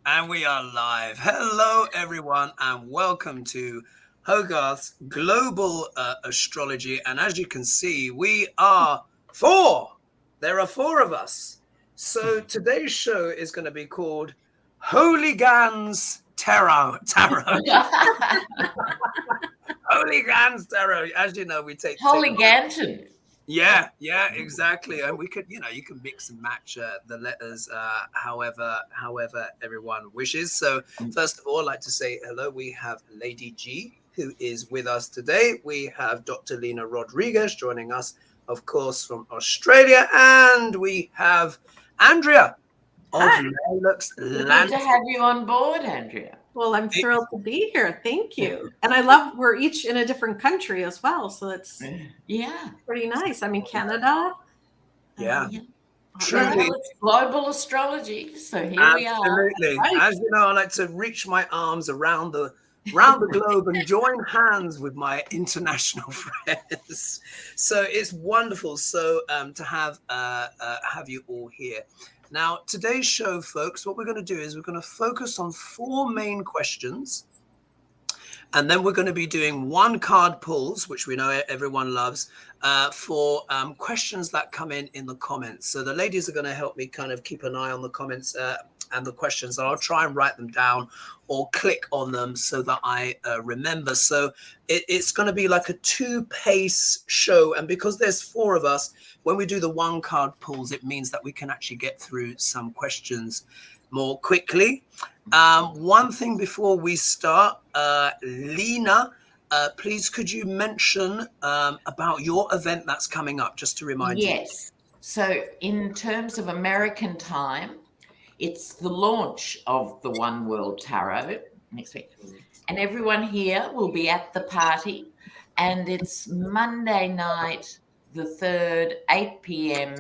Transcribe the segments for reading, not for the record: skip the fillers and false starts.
And we are live. Hello, everyone, and welcome to Hogarth's Global Astrology. And as you can see, we are four. There are four of us. So today's show is going to be called HoLeGaAn's Tarot. HoLeGaAn's Tarot. As you know, we take HoLeGaAn's. Yeah, exactly. And we could, you can mix and match the letters however everyone wishes. So first of all, I'd like to say hello. We have Lady G, who is with us today. We have Dr. Lena Rodriguez joining us, of course, from Australia. And we have Andrea of Lilac Lantern. Good to have you on board, Andrea. Well, I'm thrilled to be here. Thank you. And I love we're each in a different country as well. So that's pretty nice. I'm in Canada. Truly. Well, it's global astrology. So here we are. Absolutely. Right. As you know, I like to reach my arms around the globe and join hands with my international friends. So it's wonderful. So to have you all here. Now, today's show, folks, what we're going to do is we're going to focus on four main questions. And then we're going to be doing one card pulls, which we know everyone loves, for questions that come in the comments. So the ladies are going to help me kind of keep an eye on the comments and the questions. I'll try and write them down or click on them so that I remember. So it's going to be like a two-pace show. And because there's four of us, when we do the one card pulls, it means that we can actually get through some questions more quickly. One thing before we start, Lena, please could you mention about your event that's coming up, just to remind you? Yes. So in terms of American time, it's the launch of the One World Tarot next week. And everyone here will be at the party. And it's Monday night, the 3rd, 8 p.m.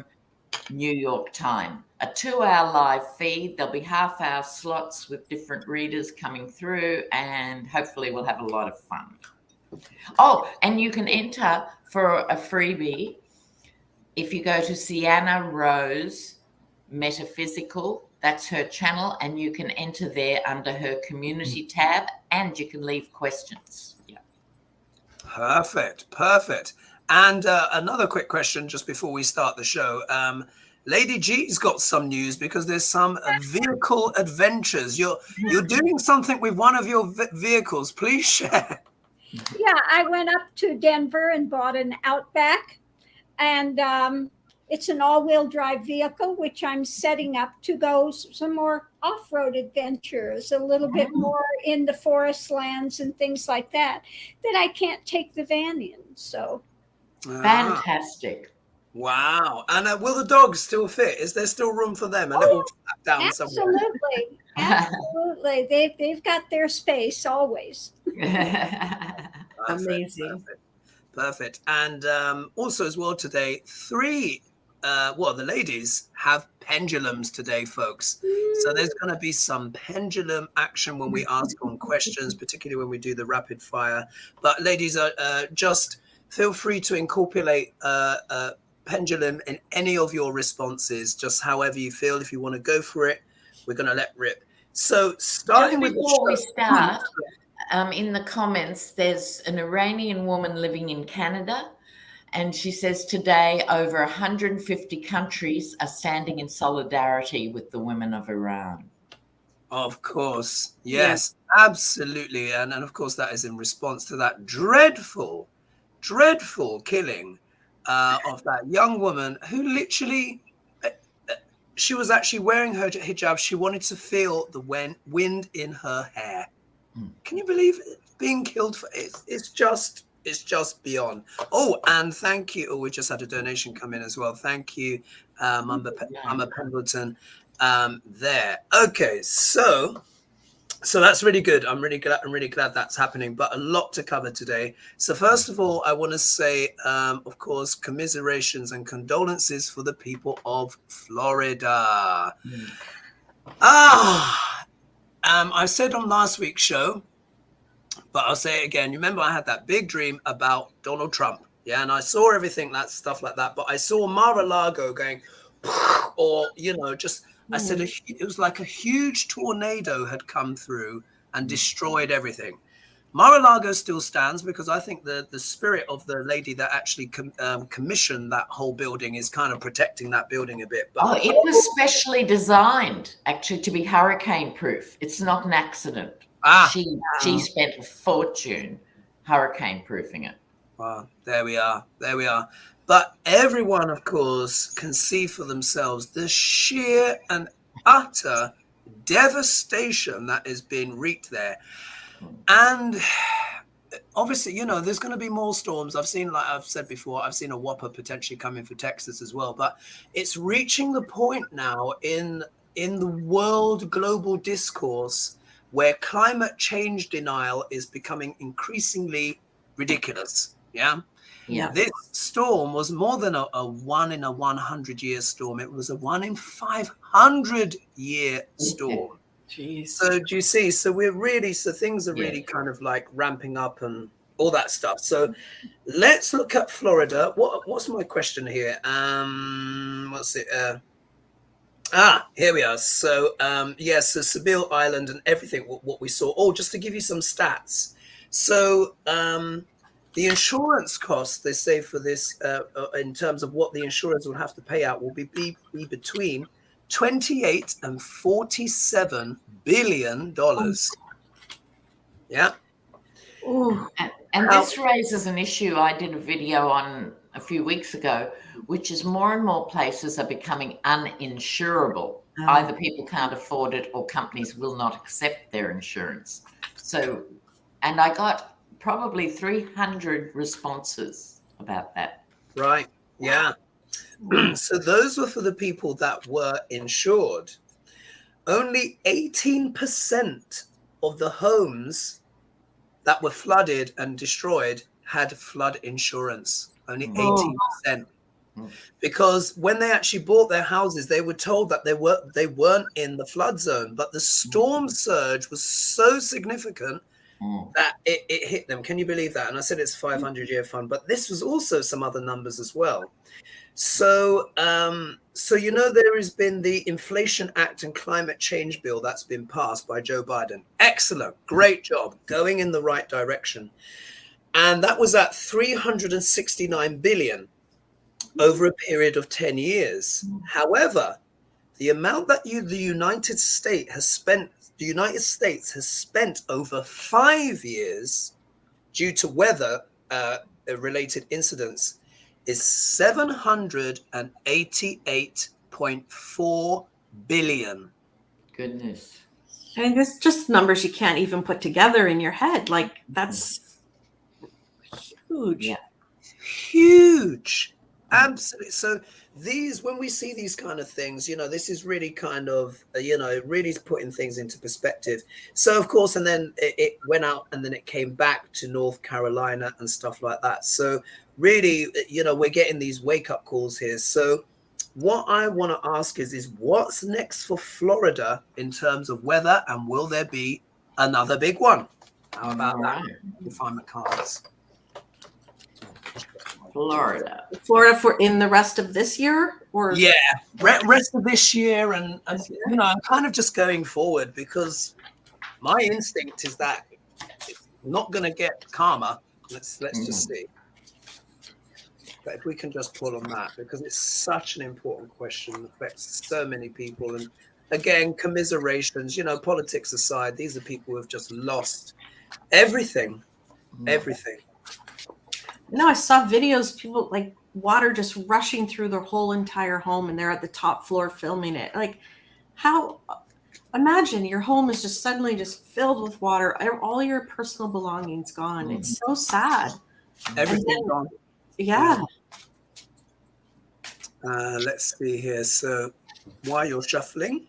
New York time. A 2-hour live feed. There'll be half-hour slots with different readers coming through, and hopefully we'll have a lot of fun. Oh, and you can enter for a freebie if you go to Sienna Rose Metaphysical. That's her channel, and you can enter there under her community tab, and you can leave questions. Yeah. Perfect. And another quick question just before we start the show. Lady G's got some news because there's some vehicle adventures. You're doing something with one of your vehicles. Please share. Yeah, I went up to Denver and bought an Outback, and it's an all-wheel drive vehicle, which I'm setting up to go some more off-road adventures, a little bit more in the forest lands and things like that I can't take the van in. So fantastic. Wow. And will the dogs still fit? Is there still room for them? A little flap down somewhere. Absolutely. They've got their space always. Amazing. Perfect. And also as well today, the ladies have pendulums today, folks. So there's going to be some pendulum action when we ask on questions, particularly when we do the rapid fire. But ladies, just feel free to incorporate pendulum in any of your responses, just however you feel. If you want to go for it, we're going to let rip. So starting with before we start, in the comments, there's an Iranian woman living in Canada, and she says today over 150 countries are standing in solidarity with the women of Iran. Of course, yes, absolutely, and of course that is in response to that dreadful killing of that young woman who literally, she was actually wearing her hijab. She wanted to feel the wind in her hair. Can you believe it? Being killed for it? It's just beyond. Oh, and thank you. Oh, we just had a donation come in as well. Thank you, Mama Pendleton. There. Okay, so that's really good. I'm really glad that's happening, but a lot to cover today. So first of all, I want to say, of course, commiserations and condolences for the people of Florida. I said on last week's show, but I'll say it again. You remember I had that big dream about Donald Trump. Yeah, and I saw everything, that stuff like that. But I saw Mar-a-Lago going, or, just I said it was like a huge tornado had come through and destroyed everything. Mar-a-Lago still stands because I think the spirit of the lady that actually commissioned that whole building is kind of protecting that building a bit. But it was specially designed actually to be hurricane proof. It's not an accident. She spent a fortune hurricane proofing it. Wow, there we are. But everyone, of course, can see for themselves the sheer and utter devastation that has been wreaked there. And obviously, there's going to be more storms. I've seen, like I've said before, I've seen a whopper potentially coming for Texas as well. But it's reaching the point now in the world global discourse where climate change denial is becoming increasingly ridiculous. Yeah. This storm was more than a 1 in a 100-year storm. It was a 1 in 500-year storm. Jeez. So do you see? So things are really kind of like ramping up and all that stuff. So let's look at Florida. What's my question here? What's it? Here we are. So so Seville Island and everything. What we saw. Oh, just to give you some stats. So the insurance costs, they say, for this, in terms of what the insurers will have to pay out, will be between $28 and $47 billion. Yeah. Ooh. And this raises an issue I did a video on a few weeks ago, which is more and more places are becoming uninsurable. Either people can't afford it or companies will not accept their insurance. So, and I got probably 300 responses about that. Right. Yeah. So those were for the people that were insured. Only 18% of the homes that were flooded and destroyed had flood insurance. Only 18%. Because when they actually bought their houses, they were told that they weren't in the flood zone, but the storm surge was so significant that it hit them. Can you believe that? And I said it's 500-year fund, but this was also some other numbers as well. So, there has been the Inflation Act and Climate Change Bill that's been passed by Joe Biden. Excellent. Great job. Going in the right direction. And that was at $369 billion over a period of 10 years. However, the amount that the United States has spent over 5 years due to weather related incidents is $788.4 billion. Goodness. And it's just numbers you can't even put together in your head. Like, that's huge. Yeah. Huge. Absolutely. So when we see these kind of things, this is really kind of, really putting things into perspective. So, of course, and then it went out and then it came back to North Carolina and stuff like that. So really, we're getting these wake up calls here. So what I want to ask is what's next for Florida in terms of weather, and will there be another big one? How about that? You find my cards. Florida for in the rest of this year, or rest of this year, and I'm kind of just going forward because my instinct is that it's not going to get calmer. Let's just see. But if we can just pull on that, because it's such an important question, affects so many people, and again, commiserations. Politics aside, these are people who have just lost everything. No, I saw videos, people like water just rushing through their whole entire home, and they're at the top floor filming it. Like, imagine your home is just suddenly just filled with water, all your personal belongings gone. It's so sad. Everything gone. Yeah. Let's see here. So while you're shuffling,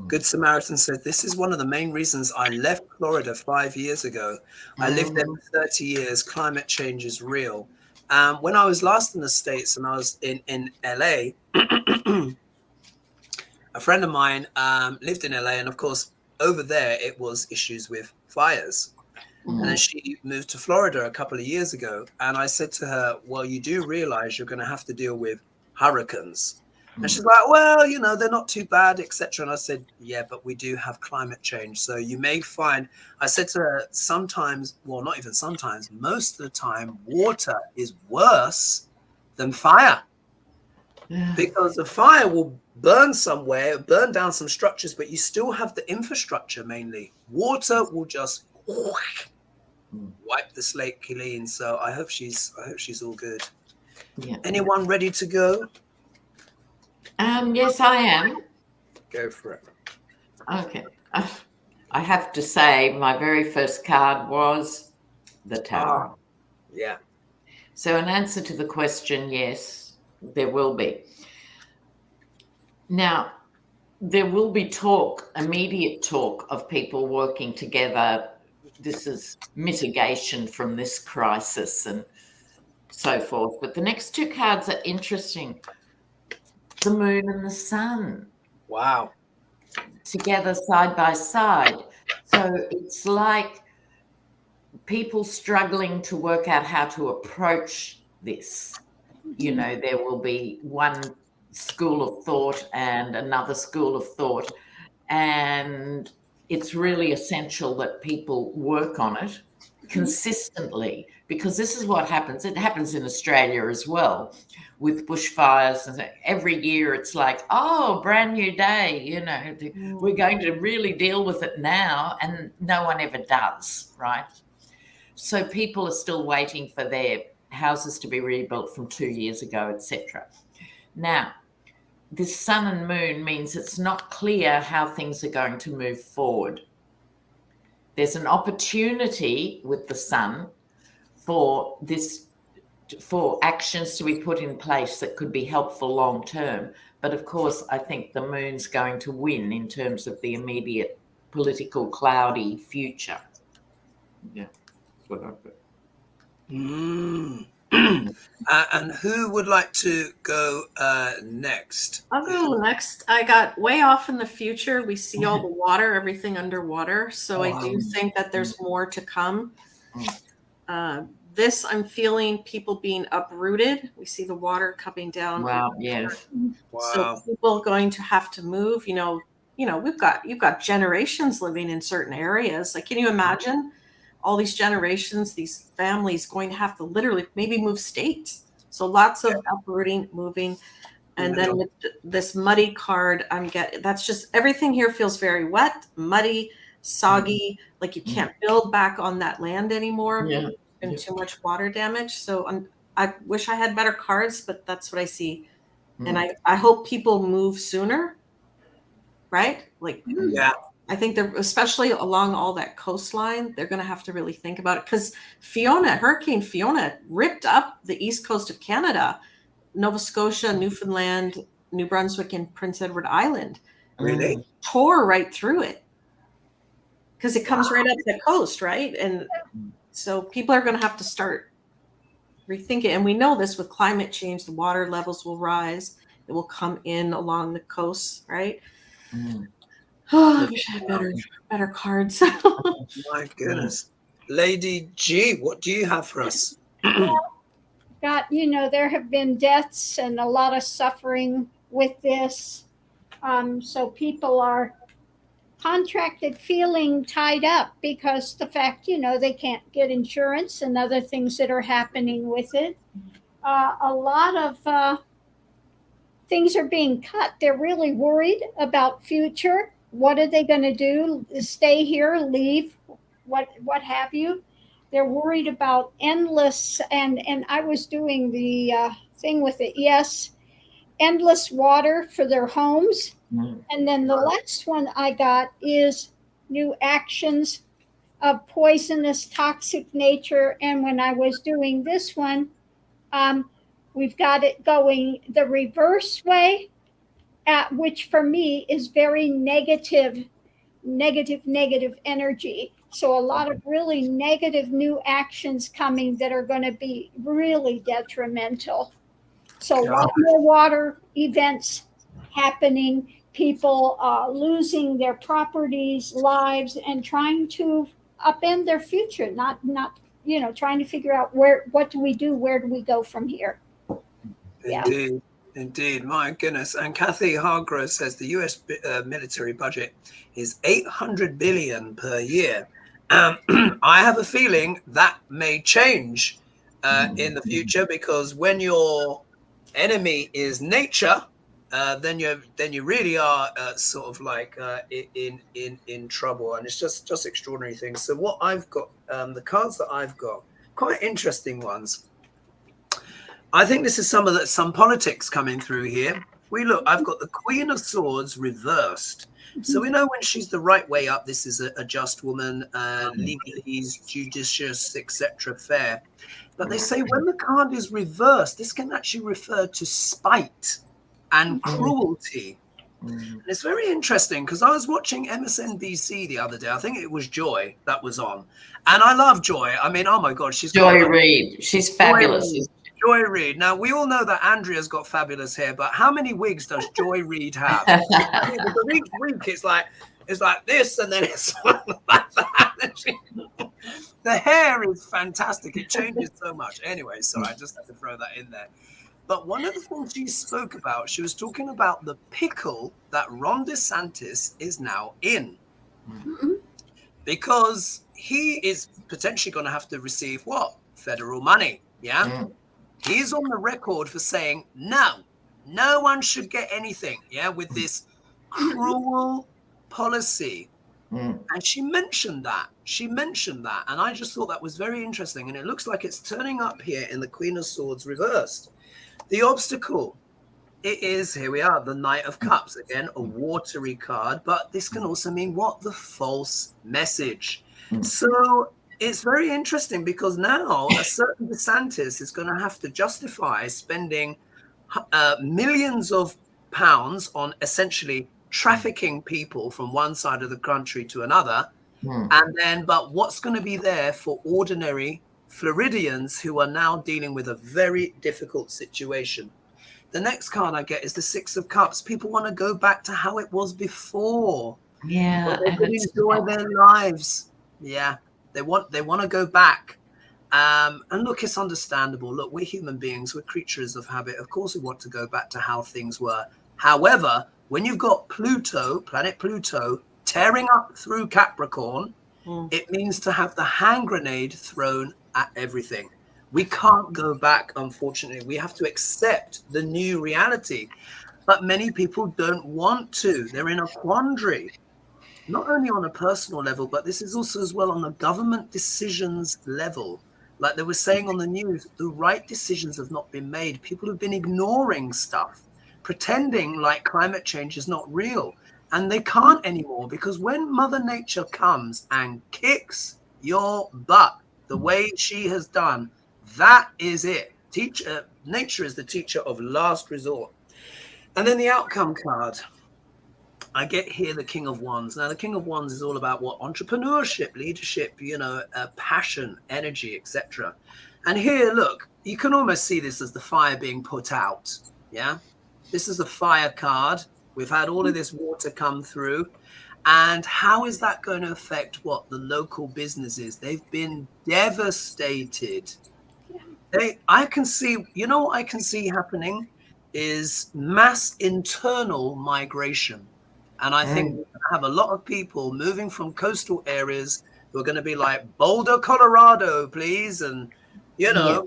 Good Samaritan said, this is one of the main reasons I left Florida 5 years ago. I lived there for 30 years. Climate change is real. When I was last in the States and I was in LA, a friend of mine lived in LA. And of course, over there, it was issues with fires. And then she moved to Florida a couple of years ago. And I said to her, well, you do realize you're going to have to deal with hurricanes. And she's like, well, you know, they're not too bad, etc. And I said, yeah, but we do have climate change. So you may find, I said to her, sometimes, well, not even sometimes, most of the time, water is worse than fire. Because the fire will burn somewhere, burn down some structures, but you still have the infrastructure mainly. Water will just wipe the slate clean. So I hope she's all good. Yeah. Anyone ready to go? Yes, I am. Go for it. Okay. I have to say, my very first card was the Tower. Yeah. So, in answer to the question, yes, there will be. Now, there will be talk, immediate talk of people working together. This is mitigation from this crisis and so forth. But the next two cards are interesting. The moon and the sun. Wow. Together side by side. So it's like people struggling to work out how to approach this. You know, there will be one school of thought and another school of thought. And it's really essential that people work on it consistently, because this is what happens. It happens in Australia as well with bushfires. And every year it's like, oh, brand new day, you know, we're going to really deal with it now. And no one ever does, right? So people are still waiting for their houses to be rebuilt from 2 years ago, etc. Now, this sun and moon means it's not clear how things are going to move forward. There's an opportunity with the sun for actions to be put in place that could be helpful long term. But of course, I think the moon's going to win in terms of the immediate political cloudy future. Yeah, that's what I've got. And who would like to go next? I'll go next. I got way off in the future. We see all the water, everything underwater. So I do think that there's more to come. This, I'm feeling people being uprooted. We see the water coming down. Wow, yes. Wow. So people going to have to move. You know, you've got generations living in certain areas. Like, can you imagine all these generations, these families going to have to literally maybe move states? So lots of uprooting, moving. And then with this muddy card, that's just, everything here feels very wet, muddy, soggy, like you can't build back on that land anymore. Yeah. Been too much water damage. So I wish I had better cards, but that's what I see. And I hope people move sooner, right? Like, yeah. I think they're, especially along all that coastline, they're going to have to really think about it, because Hurricane Fiona ripped up the east coast of Canada, Nova Scotia, Newfoundland, New Brunswick, and Prince Edward Island. Really? Tore right through it because it comes right up the coast, right? And so people are going to have to start rethinking. And we know this with climate change, the water levels will rise. It will come in along the coast, right? Oh, I wish I had better cards. My goodness. Lady G, what do you have for us? There have been deaths and a lot of suffering with this. So people are contracted feeling tied up because the fact, they can't get insurance and other things that are happening with it. A lot of things are being cut. They're really worried about future. What are they going to do? Stay here, leave, what have you? They're worried about endless, and I was doing the thing with it. Yes, endless water for their homes. And then the last one I got is new actions of poisonous, toxic nature. And when I was doing this one, we've got it going the reverse way, which for me is very negative energy. So a lot of really negative new actions coming that are going to be really detrimental. So a lot more water events happening, people losing their properties, lives, and trying to upend their future, not trying to figure out what do we do, where do we go from here. Indeed. Indeed, my goodness. And Kathy Hargrove says the US military budget is $800 billion per year. I have a feeling that may change in the future, because when your enemy is nature, then you really are sort of like in trouble, and it's just extraordinary things. So what I've got, the cards that I've got, quite interesting ones. I think this is some politics coming through here. I've got the Queen of Swords reversed. So we know when she's the right way up, this is a just woman, legalese, judicious, etc. fair. But they say when the card is reversed, this can actually refer to spite and cruelty. And it's very interesting, because I was watching MSNBC the other day. I think it was Joy that was on. And I love Joy. I mean, oh my God, she's Joy Reid. She's fabulous. Joy Reid. Now, we all know that Andrea's got fabulous hair, but how many wigs does Joy Reid have? Each week it's like this, and then it's like that. The hair is fantastic. It changes so much. Anyway, sorry, I just had to throw that in there. But one of the things she spoke about, she was talking about the pickle that Ron DeSantis is now in. Because he is potentially going to have to receive what? Federal money. Yeah. He's on the record for saying, no one should get anything. Yeah. With this cruel policy. And she mentioned that. And I just thought that was very interesting. And it looks like it's turning up here in the Queen of Swords reversed. The obstacle, it is, here we are, the Knight of Cups. Again, a watery card, but this can also mean what? The false message. So it's very interesting, because now a certain DeSantis is going to have to justify spending millions of pounds on essentially trafficking people from one side of the country to another. And then, but what's going to be there for ordinary Floridians who are now dealing with a very difficult situation? The next card I get is the Six of Cups. People want to go back to how it was before. Yeah, they could enjoy their lives. Yeah, they want to go back. And look, it's understandable. Look, we're human beings. We're creatures of habit. Of course, we want to go back to how things were. However, when you've got Pluto, planet Pluto, tearing up through Capricorn, it means to have the hand grenade thrown at everything. We can't go back, unfortunately. We have to accept the new reality. But many people don't want to. They're in a quandary, not only on a personal level, but this is also as well on the government decisions level. Like they were saying on the news, the right decisions have not been made. People have been ignoring stuff, pretending like climate change is not real. And they can't anymore, because when Mother Nature comes and kicks your butt the way she has done, that is it. Nature is the teacher of last resort. And then the outcome card. I get here the King of Wands. Now, the King of Wands is all about what? Entrepreneurship, leadership, passion, energy, etc. And here, look, you can almost see this as the fire being put out. Yeah, this is a fire card. We've had all of this water come through. And how is that going to affect what? The local businesses. They've been devastated. I can see, what I can see happening is mass internal migration. And I think we're going to have a lot of people moving from coastal areas who are going to be like, Boulder, Colorado, please. And, Yeah.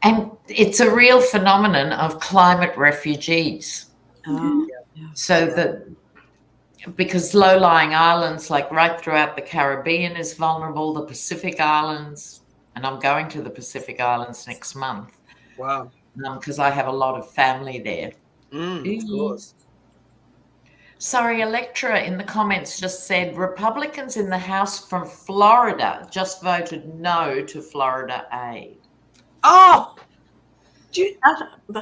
And it's a real phenomenon of climate refugees. So because low-lying islands, like right throughout the Caribbean, is vulnerable, the Pacific Islands, and I'm going to the Pacific Islands next month. Wow. Because I have a lot of family there. Of course. Sorry, Electra in the comments just said Republicans in the House from Florida just voted no to Florida aid. Oh!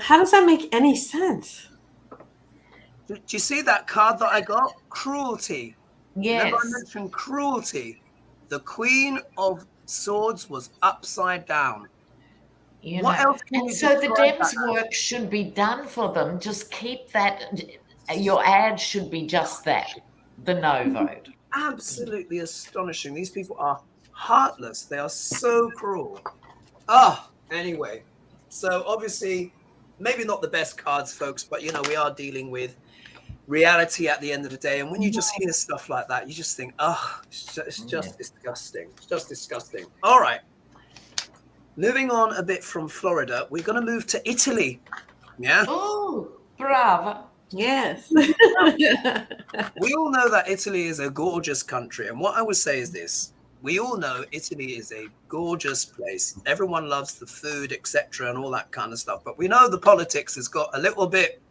How does that make any sense? Do you see that card that I got? Cruelty. Yes. Remember I mentioned cruelty. The Queen of Swords was upside down. What else can you so the describe Dems' that work should be done for them. Just keep that. Your ad should be just that, the no vote. Absolutely astonishing. These people are heartless. They are so cruel. Anyway. So obviously, maybe not the best cards, folks, but you know, we are dealing with reality at the end of the day. And when you just hear stuff like that, you just think, oh, it's just disgusting. It's just disgusting. All right. Moving on a bit from Florida, we're going to move to Italy. Yeah. Oh, brava. Yes. We all know that Italy is a gorgeous country. And what I would say is this. We all know Italy is a gorgeous place. Everyone loves the food, etc., and all that kind of stuff. But we know the politics has got a little bit,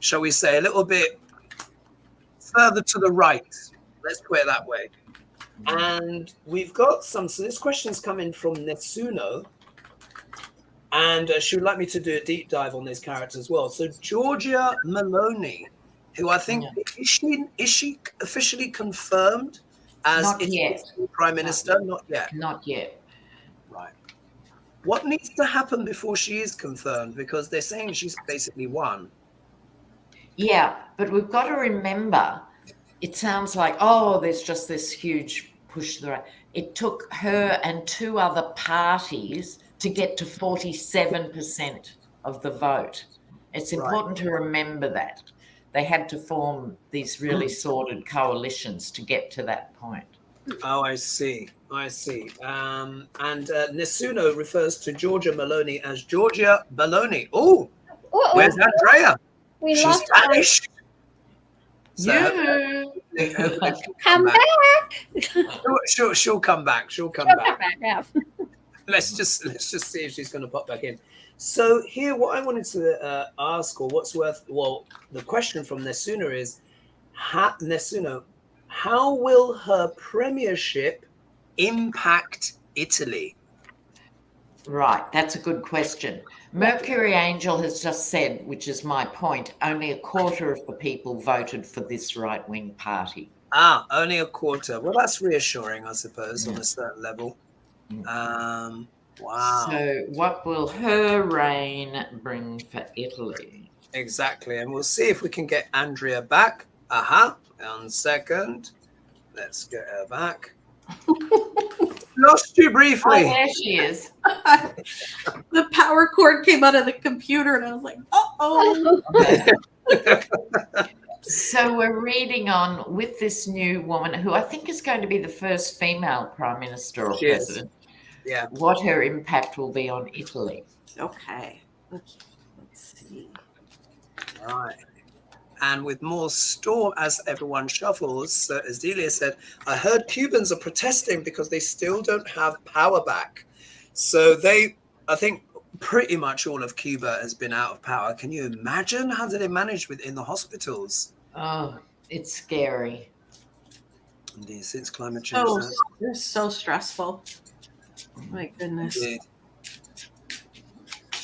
shall we say, a little bit further to the right. Let's put it that way. And we've got so this question's coming from Nessuno. And she would like me to do a deep dive on this character as well. So Giorgia Meloni, who I think, is she officially confirmed as Italy's Prime Minister? Not yet. Not yet. Right. What needs to happen before she is confirmed? Because they're saying she's basically won. Yeah, but we've got to remember, it sounds like, oh, there's just this huge push to the right. It took her and 2 other parties to get to 47% of the vote. It's important to remember that. They had to form these really sordid coalitions to get to that point. Oh, I see. I see. And Nessuno refers to Giorgia Meloni as Giorgia Baloney. Oh, where's Andrea? We She's Spanish. So Come back. She'll come back. She'll come back. Yeah. Let's just see if she's going to pop back in. So here, what I wanted to ask, or what's worth, well, the question from Nessuno is, Nessuno, how will her premiership impact Italy? Right, that's a good question. Mercury Angel has just said, which is my point, only a quarter of the people voted for this right-wing party. Ah, only a quarter. Well, that's reassuring, I suppose, on a certain level. Wow. So what will her reign bring for Italy? Exactly. And we'll see if we can get Andrea back. 1 second. Let's get her back. Lost you briefly. Oh, there she is. The power cord came out of the computer and I was like, uh-oh. So we're reading on with this new woman who I think is going to be the first female prime minister or president. Yeah. What her impact will be on Italy. Okay. Let's see. Right. And with more storm, as everyone shuffles, as Delia said, I heard Cubans are protesting because they still don't have power back. So I think pretty much all of Cuba has been out of power. Can you imagine how do they manage in the hospitals? Oh, it's scary. Indeed, since climate change. It's so stressful. My goodness. Indeed.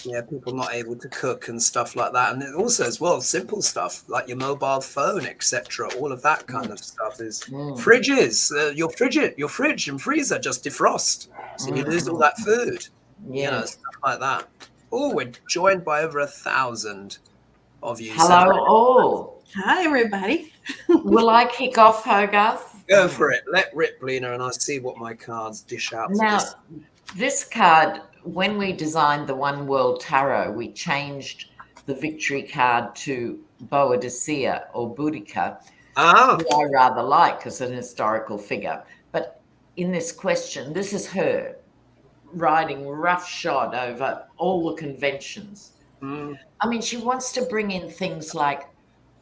Yeah, people not able to cook and stuff like that. And it also as well, simple stuff like your mobile phone, etc. All of that kind of stuff is fridges. Your fridge and freezer just defrost. So you lose all that food. Yeah. You know, stuff like that. Oh, we're joined by over 1,000 of you. Hello all. Hi, everybody. Will I kick off, Hogarth? Go for it. Let rip, Lena, and I'll see what my cards dish out. Now, this card, when we designed the One World Tarot, we changed the victory card to Boadicea or Boudica, who I rather like as an historical figure. But in this question, this is her riding roughshod over all the conventions. I mean, she wants to bring in things like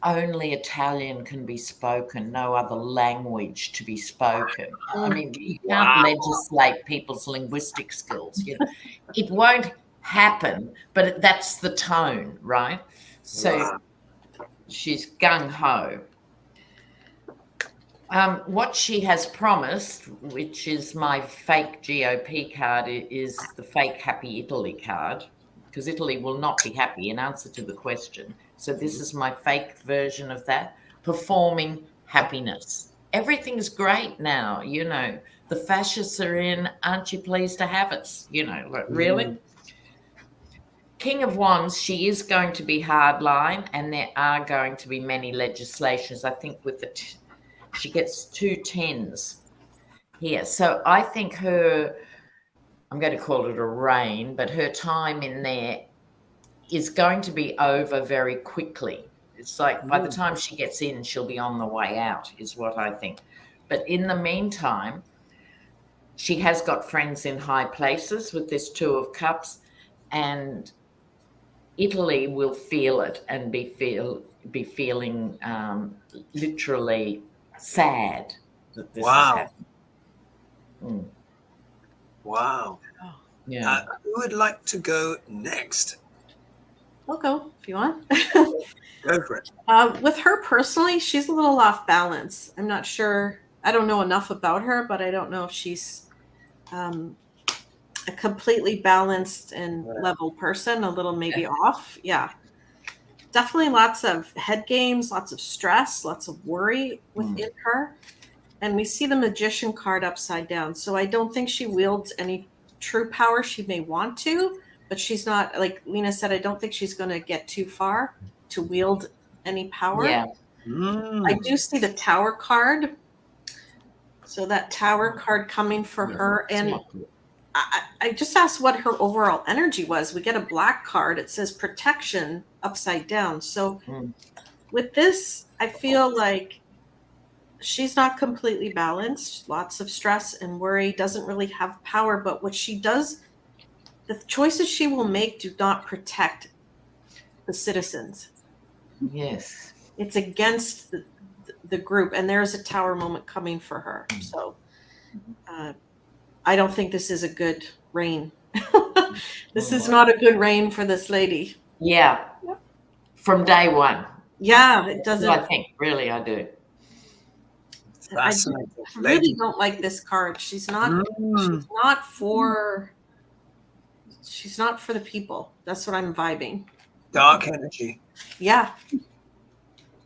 only Italian can be spoken, no other language to be spoken. I mean, you can't legislate people's linguistic skills. You know, it won't happen, but that's the tone, right? So she's gung-ho. What she has promised, which is my fake GOP card, is the fake Happy Italy card, because Italy will not be happy in answer to the question. So this is my fake version of that, performing happiness. Everything's great now, you know. The fascists are in, aren't you pleased to have us? You know, like, really? King of Wands, she is going to be hardline, and there are going to be many legislations. I think with the she gets 2 10s here. So I think her, I'm going to call it a reign, but her time in there is going to be over very quickly. It's like by the time she gets in, she'll be on the way out, is what I think. But in the meantime, she has got friends in high places with this Two of Cups, and Italy will feel it and be feeling literally sad that this is happening. Wow. Yeah. Who would like to go next? I'll go if you want. Go for it. With her personally, she's a little off balance. I'm not sure. I don't know enough about her, but I don't know if she's a completely balanced and level person, a little maybe off. Yeah. Definitely lots of head games, lots of stress, lots of worry within her. And we see the Magician card upside down. So I don't think she wields any true power. She may want to, but she's not, like Lena said, I don't think she's going to get too far to wield any power. Yeah. I do see the Tower card. So that Tower card coming for her. And I just asked what her overall energy was. We get a black card. It says protection upside down. So with this, I feel like she's not completely balanced. Lots of stress and worry, doesn't really have power. But what she does, the choices she will make do not protect the citizens. Yes. It's against the group. And there's a Tower moment coming for her. So I don't think this is a good reign. This is not a good reign for this lady. Yeah. From day one. Yeah, it doesn't. I think, really, I do. I really don't like this card. She's not. She's not for. She's not for the people. That's what I'm vibing. Dark energy. Yeah.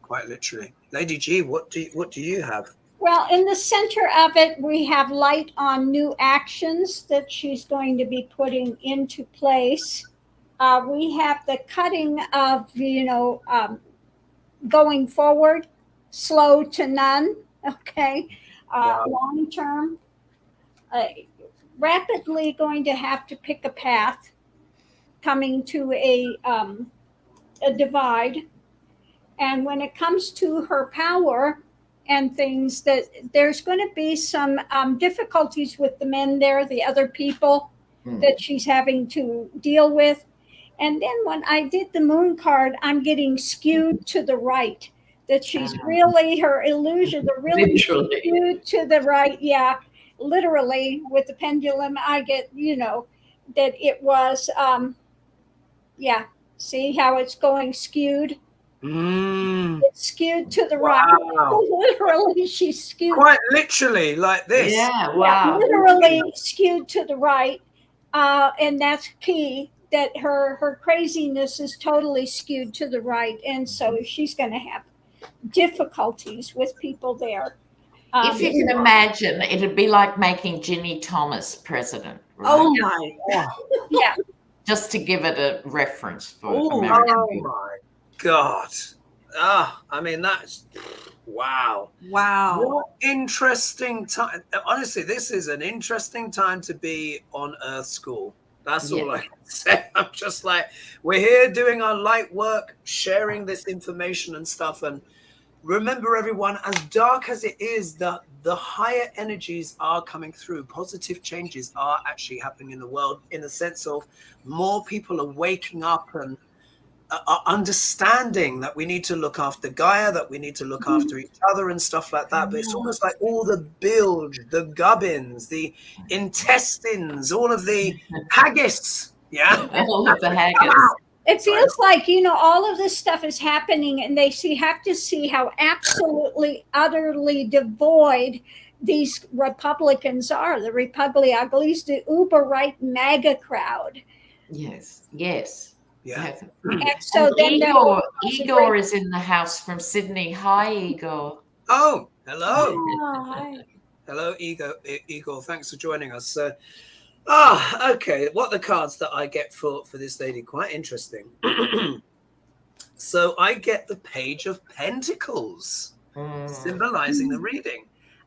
Quite literally. Lady G, what do you have? Well, in the center of it, we have light on new actions that she's going to be putting into place. We have the cutting of, going forward, slow to none, okay, long term, rapidly going to have to pick a path, coming to a divide. And when it comes to her power and things, that there's going to be some difficulties with the men there, the other people that she's having to deal with. And then when I did the moon card, I'm getting skewed to the right, that she's really, her illusions are really skewed to the right. Yeah, literally with the pendulum, I get, that it was, see how it's going skewed? It's skewed to the right. Literally, she's skewed. Quite literally, like this. Yeah, wow. Literally skewed to the right. And that's key, that her craziness is totally skewed to the right. And so she's going to have difficulties with people there. If you can imagine, it'd be like making Ginny Thomas president. Right? Oh, my God. Yeah. Just to give it a reference for American people. My God. I mean, that's wow. What interesting time. Honestly, this is an interesting time to be on Earth School. That's all I can say. I'm just like, we're here doing our light work, sharing this information and stuff. And remember, everyone, as dark as it is, the higher energies are coming through. Positive changes are actually happening in the world, in the sense of more people are waking up and are understanding that we need to look after Gaia, that we need to look after each other and stuff like that. But it's almost like all the bilge, the gubbins, the intestines, all of the haggis. Yeah. All of the haggis. It feels like, all of this stuff is happening, and they have to see how absolutely, utterly devoid these Republicans are, the Republicans, the uber right MAGA crowd. Yes. Yeah. And so then Igor is in the house from Sydney. Hi, Igor. Oh, hello. Oh, hi. Hello, Igor. Thanks for joining us. So, okay. What the cards that I get for this lady? Quite interesting. So I get the Page of Pentacles, symbolizing the reading.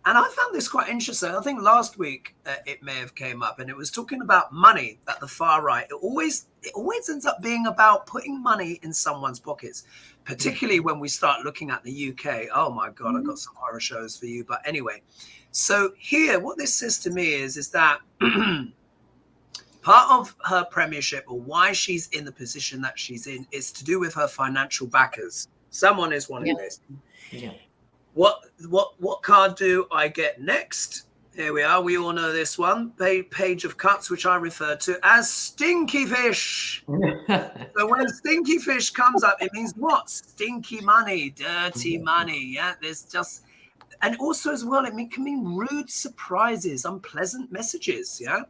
And I found this quite interesting. I think last week it may have came up, and it was talking about money at the far right. It always it always ends up being about putting money in someone's pockets, particularly when we start looking at the UK. Oh my God, I've got some horror shows for you. But anyway, so here, what this says to me is that part of her premiership, or why she's in the position that she's in, is to do with her financial backers. Someone is wanting this. Yeah. What card do I get next? Here we are. We all know this one. Page of Cups, which I refer to as Stinky Fish. So when Stinky Fish comes up, it means what? Stinky money, dirty money. Yeah, there's just... And also as well, it can mean rude surprises, unpleasant messages. Yeah.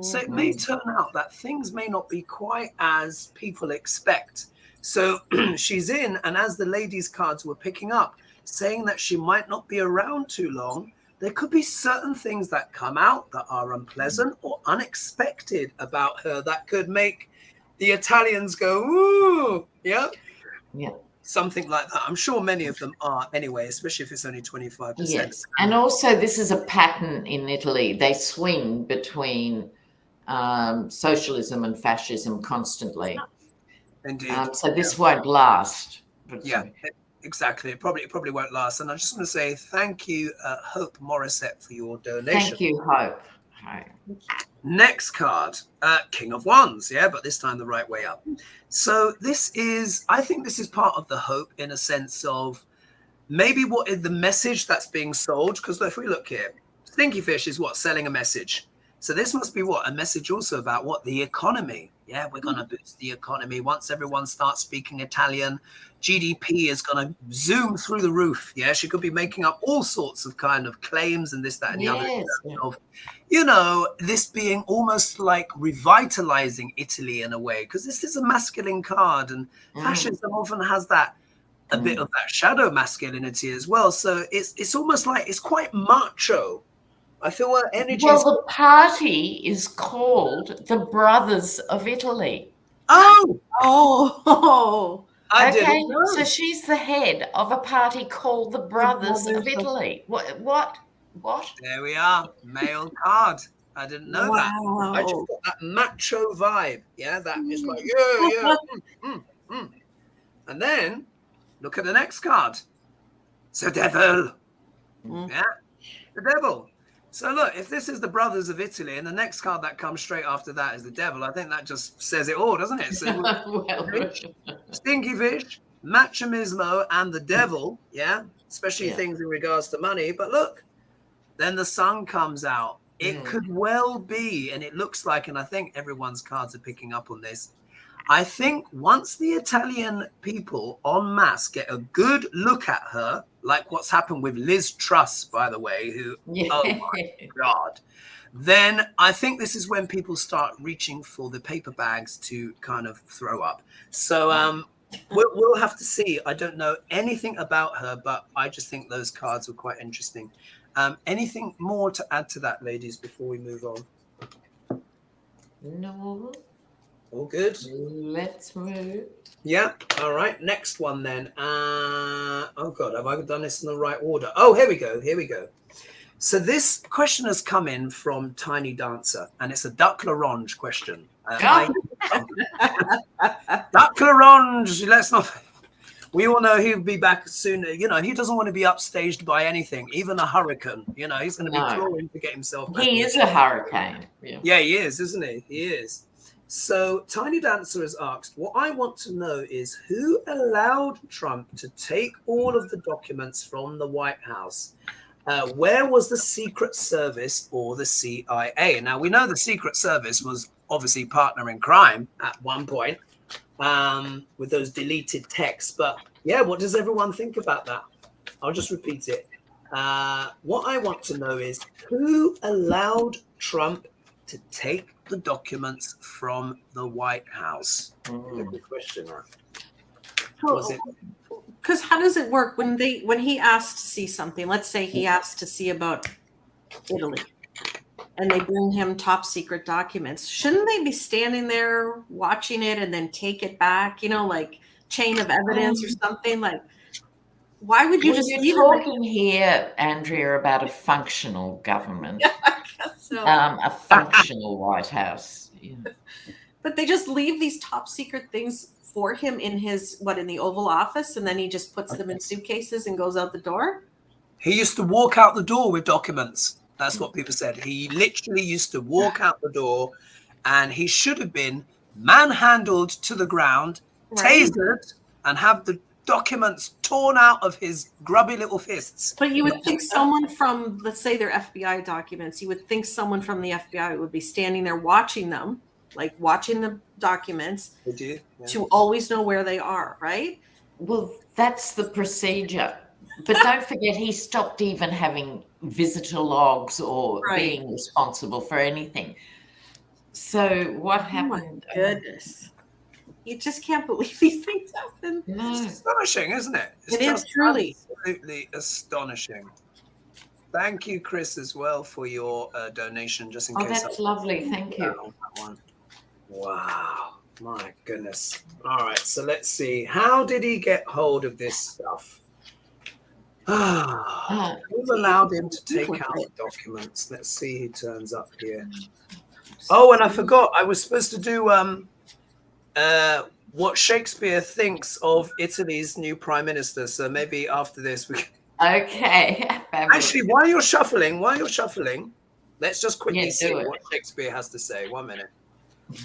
So it may turn out that things may not be quite as people expect. So she's in, and as the ladies' cards were picking up, saying that she might not be around too long, there could be certain things that come out that are unpleasant or unexpected about her that could make the Italians go, ooh, yeah. Something like that. I'm sure many of them are anyway, especially if it's only 25%. Yes, and also this is a pattern in Italy. They swing between socialism and fascism constantly. Indeed. So this won't last. Yeah, exactly. It probably won't last. And I just want to say thank you, Hope Morissette, for your donation. Thank you, Hope. Next card, King of Wands. Yeah, but this time the right way up. So this is, I think this is part of the hope in a sense of maybe what is the message that's being sold. Because if we look here, Stinky Fish is what? Selling a message. So this must be what? A message also about what? The economy. Yeah, we're going to boost the economy. Once everyone starts speaking Italian, GDP is going to zoom through the roof. Yeah, she could be making up all sorts of kind of claims and this, that, and the other. Of, you know, this being almost like revitalizing Italy in a way, because this is a masculine card, and fascism often has that a bit of that shadow masculinity as well. So it's almost like it's quite macho. I feel her energy. Well, the party is called the Brothers of Italy. Oh, I didn't know. So she's the head of a party called the Brothers of Italy. What? There we are, male card. I didn't know that. I just got that macho vibe. Yeah, that is like And then look at the next card. The Devil. Yeah, the Devil. So look, if this is the Brothers of Italy, and the next card that comes straight after that is the Devil, I think that just says it all, doesn't it? So Stinky Fish, Machimismo, and the Devil, yeah, especially things in regards to money. But look, then the Sun comes out. It could well be, and it looks like, and I think everyone's cards are picking up on this. I think once the Italian people en masse get a good look at her, like what's happened with Liz Truss, by the way, who, oh my God, then I think this is when people start reaching for the paper bags to kind of throw up. So we'll have to see. I don't know anything about her, but I just think those cards were quite interesting. Anything more to add to that, ladies, before we move on? No. All good. Let's move. Yeah. All right. Next one then. Oh God, have I done this in the right order? Oh, here we go. So this question has come in from Tiny Dancer, and it's a Duck L'Orange question. Duck L'Orange. Let's not. We all know he'll be back soon. You know, he doesn't want to be upstaged by anything, even a hurricane. You know, he's going to be clawing to get himself back. He is a hurricane. Yeah, he is, isn't he? He is. So Tiny Dancer has asked, what I want to know is who allowed Trump to take all of the documents from the White House? Where was the Secret Service or the CIA? Now, we know the Secret Service was obviously partner in crime at one point with those deleted texts. But yeah, what does everyone think about that? I'll just repeat it. What I want to know is who allowed Trump to take the documents from the White House? Good question. Because how does it work when he asked to see something? Let's say he asked to see about Italy, and they bring him top secret documents. Shouldn't they be standing there watching it and then take it back? You know, like chain of evidence or something. Like, why would you just? You're talking here, Andrea, about a functional government. Yeah, I guess so. A functional White House. Yeah. But they just leave these top secret things for him in in the Oval Office, and then he just puts them in suitcases and goes out the door. He used to walk out the door with documents. That's what people said. He literally used to walk out the door, and he should have been manhandled to the ground, tasered, and have the documents torn out of his grubby little fists. But you would think someone from, let's say they're FBI documents, you would think someone from the FBI would be standing there watching them, like watching the documents, to always know where they are, right? Well, that's the procedure. But don't forget, he stopped even having visitor logs or being responsible for anything. So what happened? Oh my goodness. You just can't believe these things happen. No. It's astonishing, isn't it? It is truly. Absolutely astonishing. Thank you, Chris, as well, for your donation, just in case. That's lovely. Thank you. Wow. My goodness. All right. So let's see. How did he get hold of this stuff? Who allowed him to take out the documents? Let's see who turns up here. Oh, and I forgot. I was supposed to do what Shakespeare thinks of Italy's new prime minister. So maybe after this we can... Okay. Actually, while you're shuffling, let's just quickly see what Shakespeare has to say. 1 minute.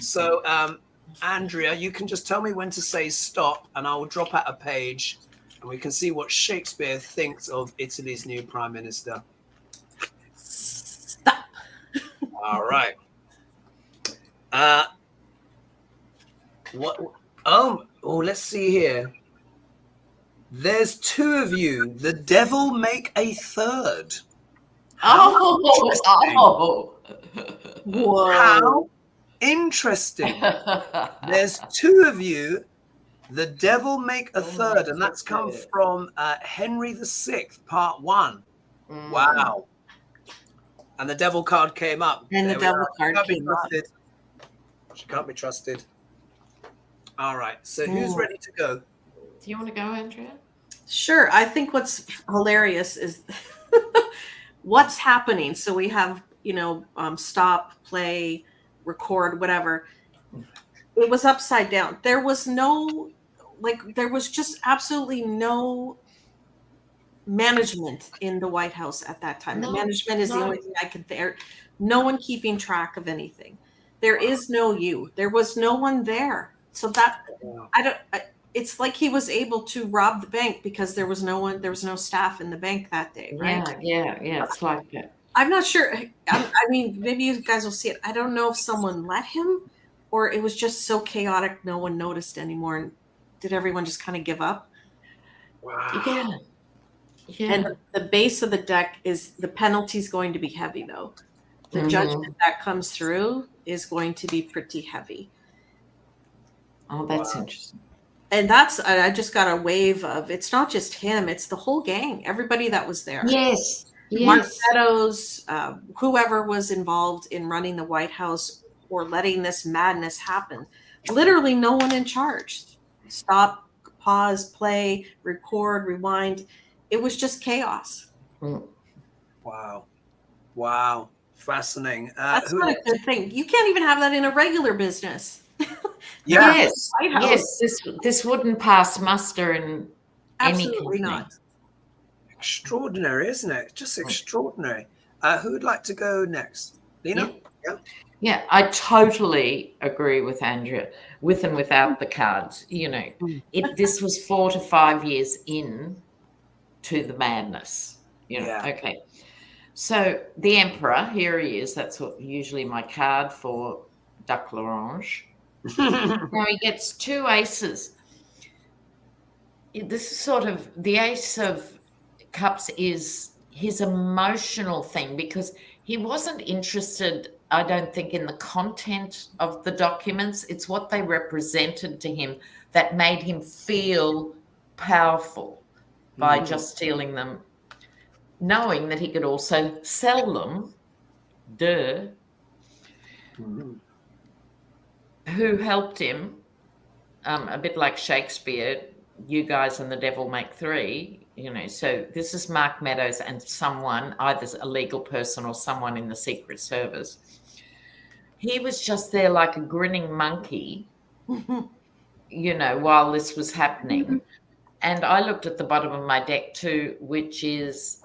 So, Andrea, you can just tell me when to say stop, and I will drop out a page, and we can see what Shakespeare thinks of Italy's new prime minister. Stop. All right. What? Oh, let's see here. There's two of you. The devil make a third. Whoa. How interesting. There's two of you. The devil make a third, and that's come from Henry VI, Part 1. Wow. And the devil card came up. And the devil card came up. She can't be trusted. All right. So who's ready to go? Do you want to go, Andrea? Sure. I think what's hilarious is what's happening. So we have, stop, play, record, whatever. It was upside down. There was just absolutely no management in the White House at that time. The management is the only thing I can think. No one keeping track of anything. There is no you. There was no one there. So it's like he was able to rob the bank because there was no staff in the bank that day, right? Yeah, it's like that. I'm not sure. I mean, maybe you guys will see it. I don't know if someone let him or it was just so chaotic no one noticed anymore. And did everyone just kind of give up? Wow. Yeah. And the base of the deck is the penalty's going to be heavy, though. The judgment that comes through is going to be pretty heavy. Oh, that's interesting. And I just got a wave of, it's not just him, it's the whole gang, everybody that was there. Yes. Mark Meadows, whoever was involved in running the White House or letting this madness happen. Literally no one in charge. Stop, pause, play, record, rewind. It was just chaos. Wow. Fascinating. That's not a good thing. You can't even have that in a regular business. Yes. This wouldn't pass muster in Absolutely any not. Extraordinary, isn't it? Just extraordinary. Who would like to go next? Lena? Yeah, I totally agree with Andrea, with and without the cards. This was 4 to 5 years in to the madness. Okay. So the Emperor, here he is. That's what usually my card for Duck L'Orange. Now he gets 2 aces. This is sort of the Ace of Cups is his emotional thing because he wasn't interested, I don't think, in the content of the documents. It's what they represented to him that made him feel powerful by just stealing them, knowing that he could also sell them. Who helped him, a bit like Shakespeare, you guys and the devil make 3, so this is Mark Meadows and someone, either a legal person or someone in the Secret Service. he was just there like a grinning monkey, while this was happening. And I looked at the bottom of my deck too, which is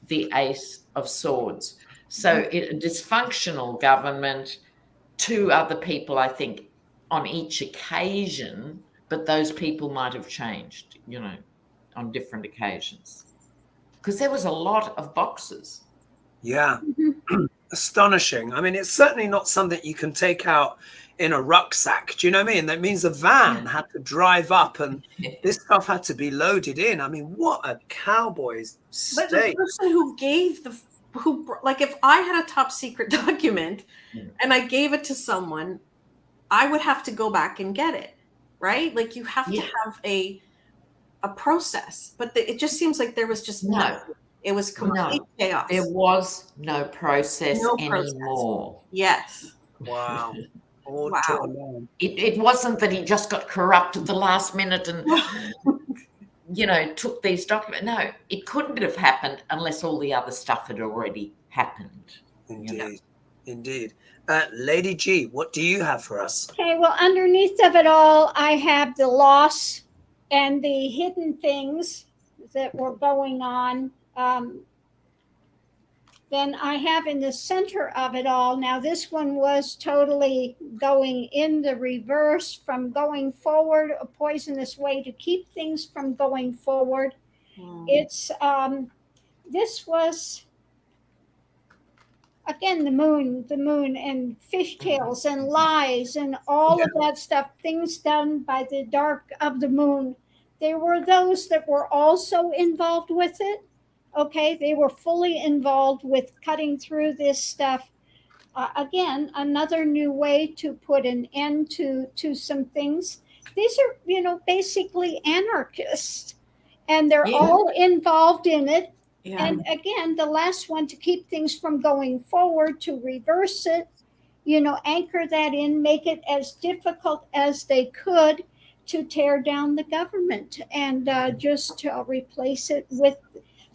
the Ace of Swords. So a dysfunctional government, 2 other people, I think, on each occasion, but those people might have changed, on different occasions. Because there was a lot of boxes. Yeah. Astonishing. I mean, it's certainly not something you can take out in a rucksack. Do you know what I mean? That means a van had to drive up and this stuff had to be loaded in. I mean, what a cowboy's state. But the person who gave like, if I had a top secret document and I gave it to someone, I would have to go back and get it, right? Like, you have to have a process. But it just seems like there was just no. It was complete chaos. There was no process anymore. Yes. Wow. It wasn't that he just got corrupt at the last minute and took these documents. No, it couldn't have happened unless all the other stuff had already happened. Indeed. Lady G, what do you have for us? Okay, well, underneath of it all, I have the loss and the hidden things that were going on. Then I have in the center of it all, now this one was totally going in the reverse from going forward, a poisonous way to keep things from going forward. It's, this was, again, the moon and fishtails and lies and all of that stuff, things done by the dark of the moon. There were those that were also involved with it. Okay, they were fully involved with cutting through this stuff. Again, another new way to put an end to some things. These are, basically anarchists, and they're all involved in it. Yeah. And again, the last one, to keep things from going forward, to reverse it, anchor that in, make it as difficult as they could to tear down the government and just to replace it with.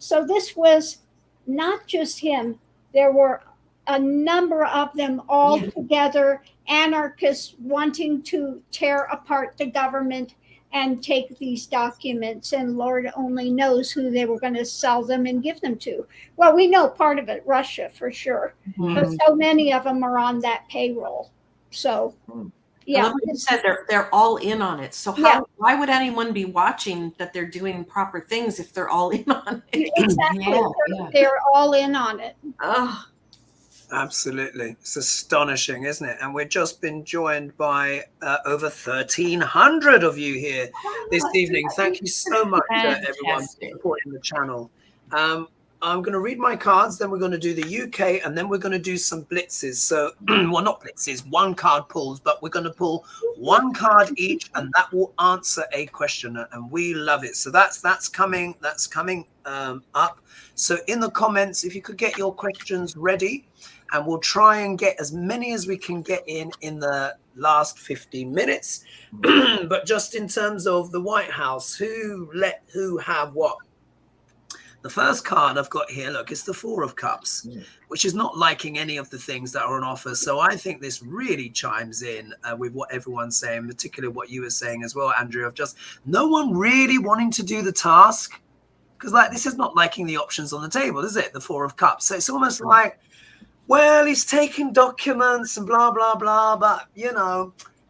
So this was not just him. There were a number of them all together, anarchists wanting to tear apart the government and take these documents. And Lord only knows who they were going to sell them and give them to. Well, we know part of it, Russia for sure. But so many of them are on that payroll. So, yeah. Like you said, they're all in on it. So why would anyone be watching that they're doing proper things if they're all in on it? Exactly. They're all in on it. Oh. Absolutely. It's astonishing, isn't it? And we've just been joined by over 1,300 of you here this evening. Thank you so much, everyone, for supporting the channel. I'm going to read my cards, then we're going to do the UK, and then we're going to do some blitzes. So, well, not blitzes, one card pulls, but we're going to pull one card each, and that will answer a question, and we love it. So that's coming up. So in the comments, if you could get your questions ready, and we'll try and get as many as we can get in the last 15 minutes. But just in terms of the White House, who have what? The first card I've got here, look, it's the Four of Cups, which is not liking any of the things that are on offer. So I think this really chimes in with what everyone's saying, particularly what you were saying as well, Andrea, of just no one really wanting to do the task. Because this is not liking the options on the table, is it? The Four of Cups. So it's almost like, well, he's taking documents and blah, blah, blah. But,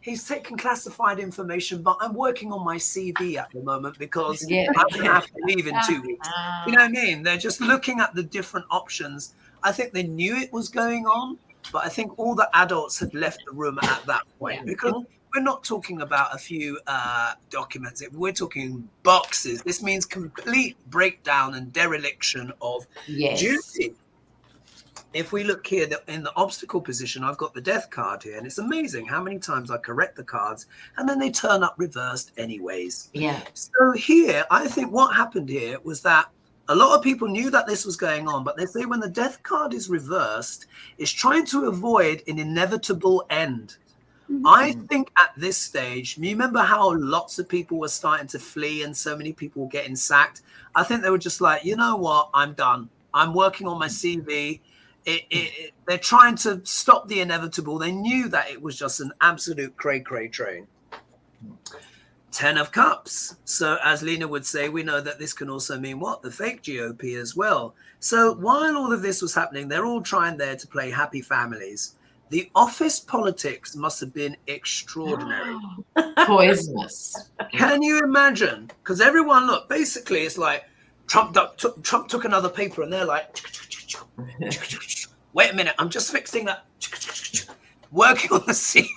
he's taking classified information, but I'm working on my CV at the moment because I'm going to have to leave in 2 weeks. You know what I mean? They're just looking at the different options. I think they knew it was going on, but I think all the adults had left the room at that point because we're not talking about a few documents. We're talking boxes. This means complete breakdown and dereliction of duty. If we look here in the obstacle position, I've got the death card here, and it's amazing how many times I correct the cards and then they turn up reversed anyways. Yeah. So here, I think what happened here was that a lot of people knew that this was going on, but they say when the death card is reversed, it's trying to avoid an inevitable end. I think at this stage, you remember how lots of people were starting to flee and so many people were getting sacked? I think they were just like, you know what? I'm done. I'm working on my CV. they're trying to stop the inevitable. They knew that it was just an absolute cray-cray train. 10 of Cups. So as Lena would say, we know that this can also mean what? The fake GOP as well. So while all of this was happening, they're all trying there to play happy families. The office politics must have been extraordinary. Poisonous. Can you imagine? Because everyone, look, basically it's like Trump took another paper and they're like, wait a minute, I'm just fixing that. Working on the CV.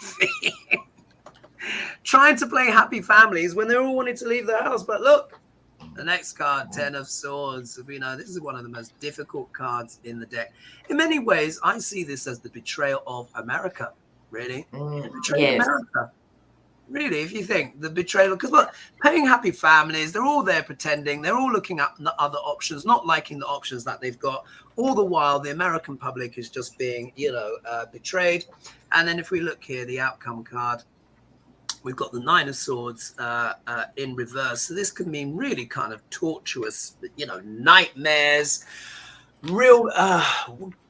Trying to play happy families when they're all wanting to leave the house. But look, the next card, 10 of Swords. You know, this is one of the most difficult cards in the deck. In many ways, I see this as the betrayal of America, really. Betrayal of America. Really, if you think the betrayal, because look, paying happy families, they're all there pretending, they're all looking at other options, not liking the options that they've got. All the while, the American public is just being, you know, betrayed. And then if we look here, the outcome card, we've got the 9 of Swords in reverse. So this could mean really kind of tortuous, you know, nightmares, real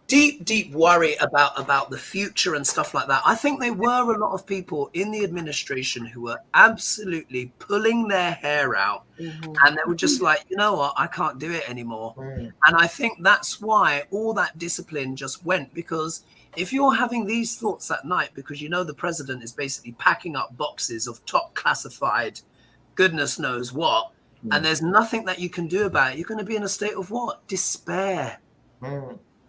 deep worry about the future and stuff like that. I think there were a lot of people in the administration who were absolutely pulling their hair out, and they were just like, you know what, I can't do it anymore. And I think that's why all that discipline just went, because if you're having these thoughts at night because you know the president is basically packing up boxes of top classified goodness knows what, and there's nothing that you can do about it, you're going to be in a state of what? Despair.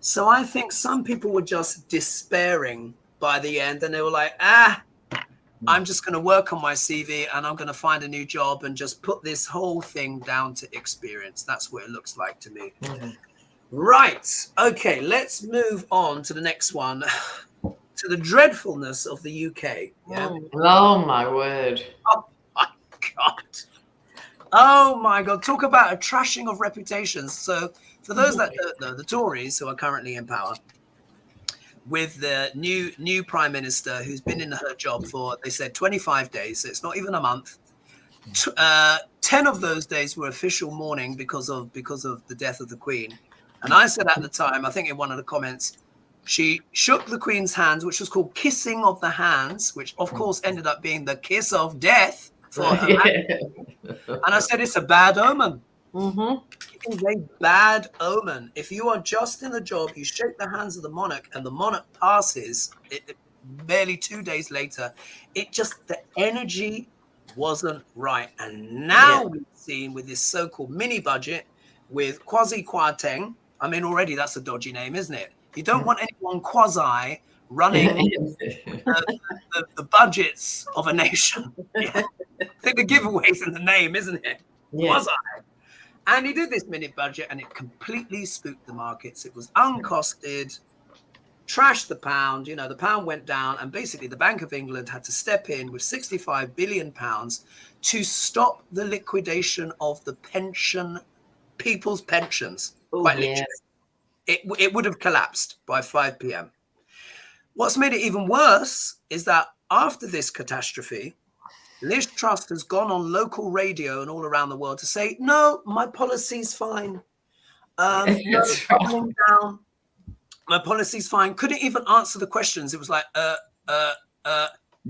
So I think some people were just despairing by the end, and they were like, I'm just going to work on my CV and I'm going to find a new job and just put this whole thing down to experience. That's what it looks like to me. Right. Okay, let's move on to the next one, to the dreadfulness of the UK. Yeah. Oh, my word. Oh, my God. Oh, my God. Talk about a trashing of reputations. So for those that don't know, the Tories, who are currently in power, with the new Prime Minister who's been in her job for, they said, 25 days. So it's not even a month. 10 of those days were official mourning because of the death of the Queen. And I said at the time, I think in one of the comments, she shook the Queen's hands, which was called kissing of the hands, which of course ended up being the kiss of death for her. And I said, it's a bad omen. It is a bad omen. If you are just in the job, you shake the hands of the monarch and the monarch passes, barely 2 days later, the energy wasn't right. And now we've seen with this so-called mini budget with Kwasi Kwarteng, I mean, already that's a dodgy name, isn't it? You don't want anyone quasi running the budgets of a nation. I think the giveaway's in the name, isn't it? Quasi. And he did this mini budget and it completely spooked the markets. It was uncosted, trashed the pound. You know, the pound went down, and basically the Bank of England had to step in with £65 billion to stop the liquidation of the people's pensions. Quite literally. It would have collapsed by 5 p.m. What's made it even worse is that after this catastrophe, Liz Truss has gone on local radio and all around the world to say, no, my policy's fine. No, coming down. My policy's fine. Couldn't even answer the questions. It was like,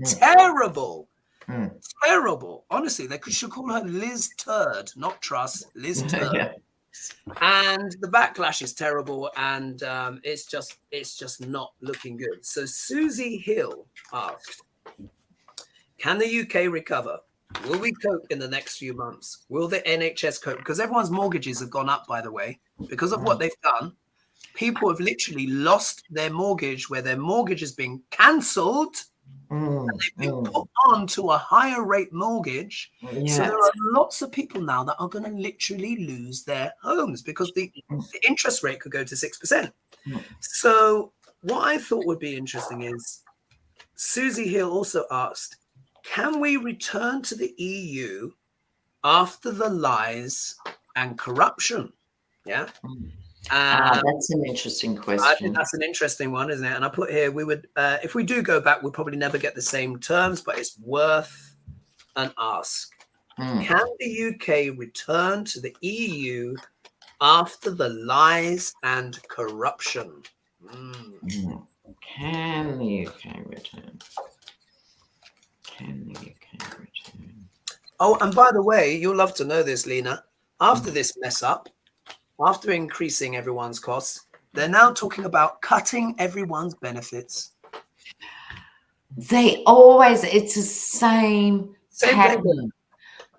terrible. Terrible. Honestly, they should call her Liz Turd, not Truss, Liz Turd. And the backlash is terrible, and it's just not looking good. So Susie Hill asked, can the UK recover? Will we cope in the next few months? Will the NHS cope? Because everyone's mortgages have gone up, by the way, because of what they've done. People have literally lost their mortgage, where their mortgage has been cancelled and they've been put on to a higher rate mortgage. So there are lots of people now that are going to literally lose their homes because the interest rate could go to 6%. So what I thought would be interesting is Susie Hill also asked, can we return to the EU after the lies and corruption? Yeah. That's an interesting question. I think that's an interesting one, isn't it? And I put here, we would, if we do go back, we'll probably never get the same terms, but it's worth an ask. Can the UK return to the EU after the lies and corruption? Can the UK return? Can the UK return? Oh, and by the way, you'll love to know this, Lena. After this mess up, after increasing everyone's costs, they're now talking about cutting everyone's benefits. They always, it's the same pattern thing.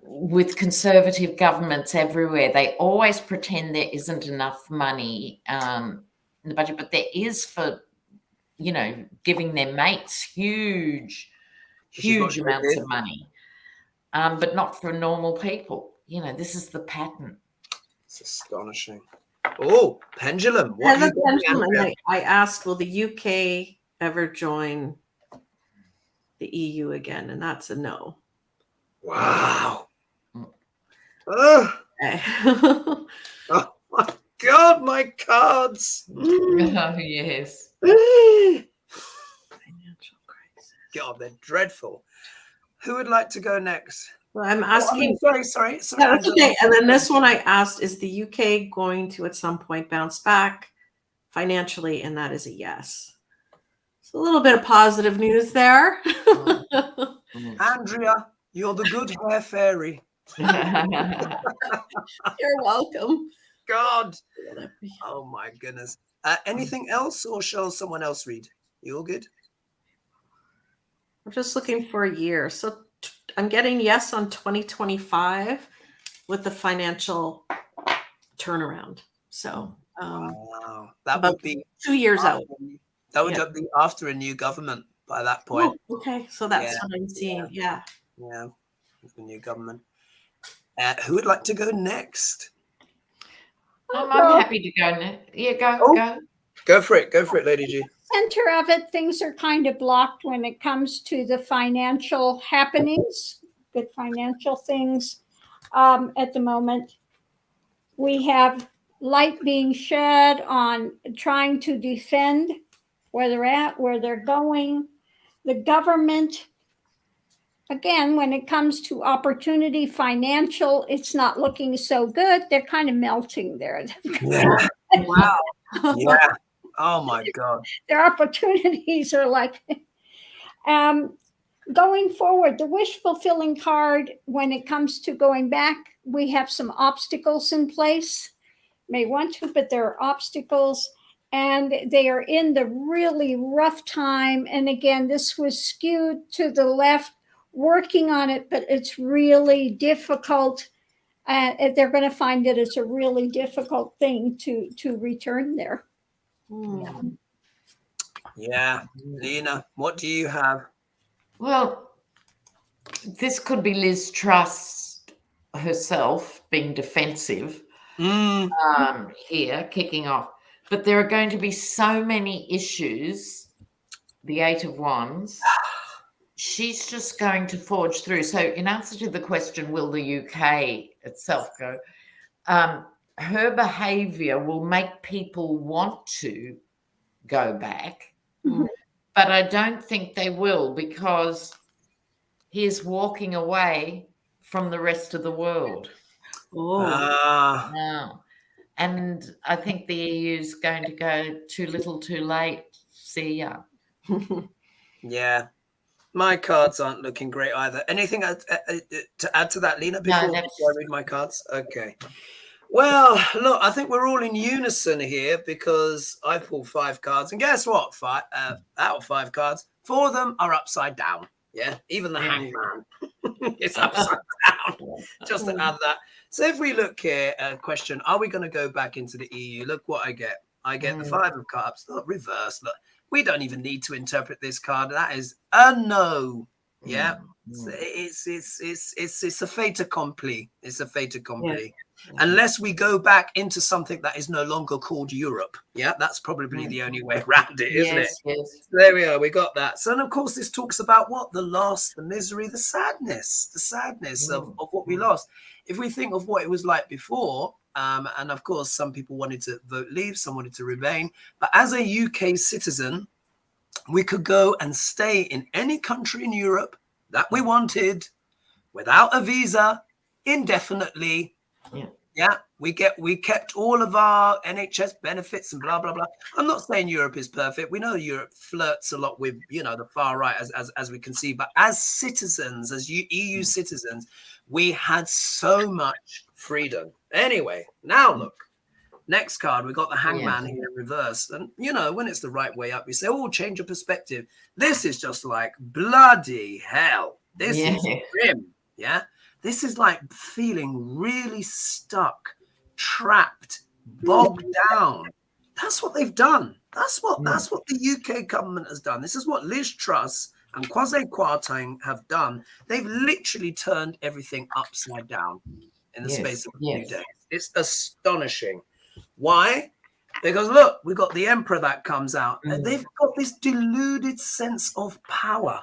With conservative governments everywhere. They always pretend there isn't enough money in the budget, but there is for, you know, giving their mates huge amounts of money, but not for normal people. You know, this is the pattern. It's astonishing. Oh, pendulum. What Yeah, the pendulum. I asked, will the UK ever join the EU again? And that's a no. Wow. Okay. Oh my God, my cards. Oh, yes. Financial crisis. God, they're dreadful. Who would like to go next? Well, I'm asking. Sorry. No, that's okay. And then this one I asked, is the UK going to at some point bounce back financially? And that is a yes. So a little bit of positive news there. Andrea, you're the good hair fairy. You're welcome. God. Oh my goodness. Anything else, or shall someone else read? You all good? I'm just looking for a year. So I'm getting yes on 2025 with the financial turnaround. So wow. That would be 2 years out. That would be after a new government by that point. Oh, okay. So that's what I'm seeing. Yeah. Yeah. The new government. Who would like to go next? I'm happy to go next. Yeah, go. Go for it, Lady G. Center of it, things are kind of blocked when it comes to the financial happenings, good financial things. At the moment, we have light being shed on trying to defend where they're at, where they're going. The government, again, when it comes to opportunity, financial, it's not looking so good. They're kind of melting there. Yeah. Wow. Yeah. Oh my God. Their opportunities are like going forward. The wish fulfilling card, when it comes to going back, we have some obstacles in place. May want to, but there are obstacles, and they are in the really rough time. And again, this was skewed to the left, working on it, but it's really difficult. They're going to find that it's a really difficult thing to return there. Yeah. Lena, what do you have? Well, this could be Liz Truss herself being defensive here, kicking off. But there are going to be so many issues, the Eight of Wands. She's just going to forge through. So in answer to the question, will the UK itself go? Her behavior will make people want to go back, but I don't think they will, because he is walking away from the rest of the world. No. And I think the EU is going to go too little too late. See ya. Yeah. My cards aren't looking great either. Anything to add to that, Lena, before I read my cards? Okay. Well, look, I think we're all in unison here, because I pulled 5 cards. And guess what? Out of 5 cards, 4 of them are upside down. Yeah, even the hangman is upside down. Just to add that. So if we look here, question, are we going to go back into the EU? Look what I get. I get the 5 of cups. Look, reverse. Look, we don't even need to interpret this card. That is a no. Yeah. It's a fait accompli. It's a fait accompli. Unless we go back into something that is no longer called Europe. Yeah, that's probably the only way around it, isn't it? Yes. So there we are. We got that. So, and of course, this talks about what? The loss, the misery, the sadness of what we lost. If we think of what it was like before, and of course, some people wanted to vote leave, some wanted to remain. But as a UK citizen, we could go and stay in any country in Europe that we wanted without a visa, indefinitely. Yeah, We kept all of our NHS benefits and blah blah blah. I'm not saying Europe is perfect. We know Europe flirts a lot with, you know, the far right, as we can see. But as citizens, as EU citizens, we had so much freedom. Anyway, now look. Next card, we got the Hangman here in reverse. And, you know, when it's the right way up, you say, oh, change your perspective. This is just like bloody hell. This is grim. Yeah. This is like feeling really stuck, trapped, bogged down. That's what they've done. That's what the UK government has done. This is what Liz Truss and Kwasi Kwarteng have done. They've literally turned everything upside down in the space of a few days. It's astonishing. Why? Because look, we've got the emperor that comes out. And they've got this deluded sense of power.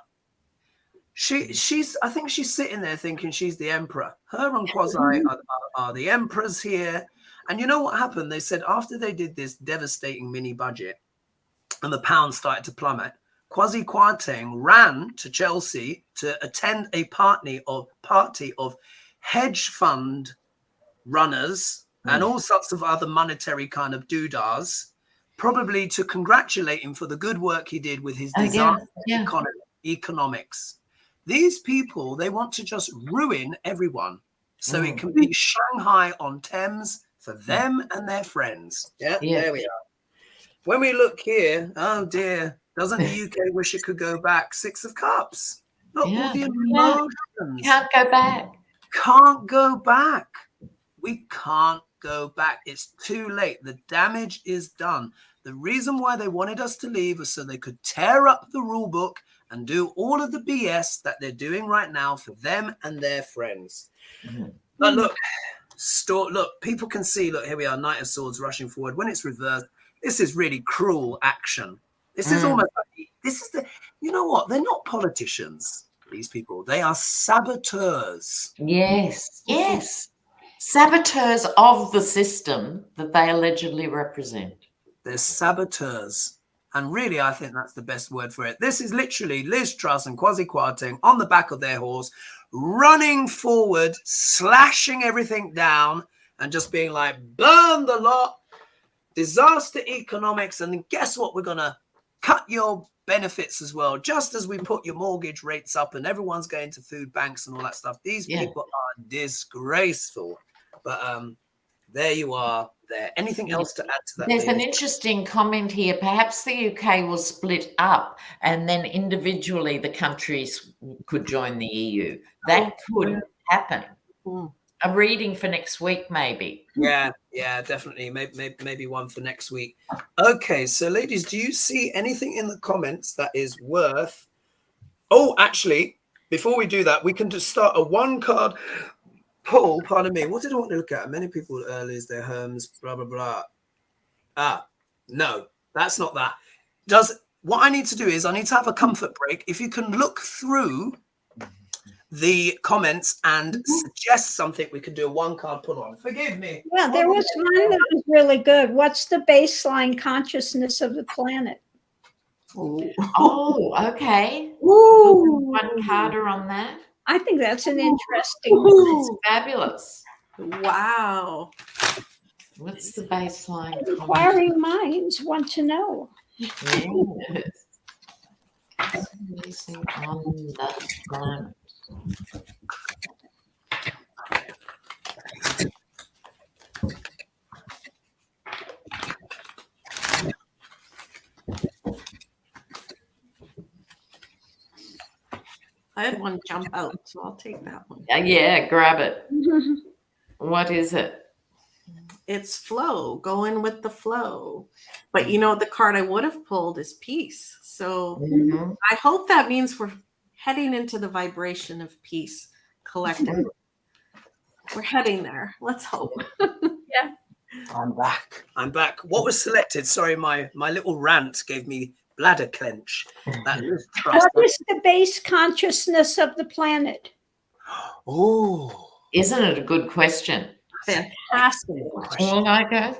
I think she's sitting there thinking she's the emperor. Her and Kwasi are the emperors here. And you know what happened? They said after they did this devastating mini budget and the pound started to plummet, Kwasi Kwarteng ran to Chelsea to attend a party of hedge fund runners and all sorts of other monetary kind of doodahs, probably to congratulate him for the good work he did with his disaster economics. These people, they want to just ruin everyone. So it can be Shanghai on Thames for them and their friends. Yeah, there we are. When we look here, oh dear, doesn't the UK wish it could go back? Six of Cups. Look, all the emotions. Can't go back. Can't go back. We can't go back. It's too late. The damage is done. The reason why they wanted us to leave was so they could tear up the rule book and do all of the BS that they're doing right now for them and their friends. But look, people can see, look, here we are, Knight of Swords rushing forward. When it's reversed, this is really cruel action. This is almost like, this is the, you know what? They're not politicians, these people. They are saboteurs. Yes. Saboteurs of the system that they allegedly represent. They're saboteurs. And really, I think that's the best word for it. This is literally Liz Truss and Kwasi Kwarteng on the back of their horse, running forward, slashing everything down, and just being like, burn the lot, disaster economics, and guess what? We're going to cut your benefits as well, just as we put your mortgage rates up and everyone's going to food banks and all that stuff. These people are disgraceful. But there you are there. Anything else to add to that? There's an interesting comment here. Perhaps the UK will split up and then individually the countries could join the EU. That could happen. A reading for next week, maybe. Yeah, definitely. Maybe one for next week. Okay, so ladies, do you see anything in the comments that is worth... Oh, actually, before we do that, we can just start a one-card pull. Pardon me. What did I want to look at? Many people earlier, their homes, blah, blah, blah. No, that's not that. What I need to do is I need to have a comfort break. If you can look through the comments and suggest something, we could do a one-card pull on. Forgive me. Yeah, there was one that was really good. What's the baseline consciousness of the planet? Oh, okay. One carder on that. I think that's an interesting one. It's fabulous. Wow. What's the baseline? Inquiring minds want to know. Yes. On the planet. I had one jump out, so I'll take that one. Yeah, grab it. What is it? It's flow, going with the flow. But you know, the card I would have pulled is peace. So I hope that means we're heading into the vibration of peace collectively. We're heading there. Let's hope. Yeah. I'm back. What was selected? Sorry, my little rant gave me bladder clench. What is the base consciousness of the planet? Oh, isn't it a good question? Fantastic question. Will I go?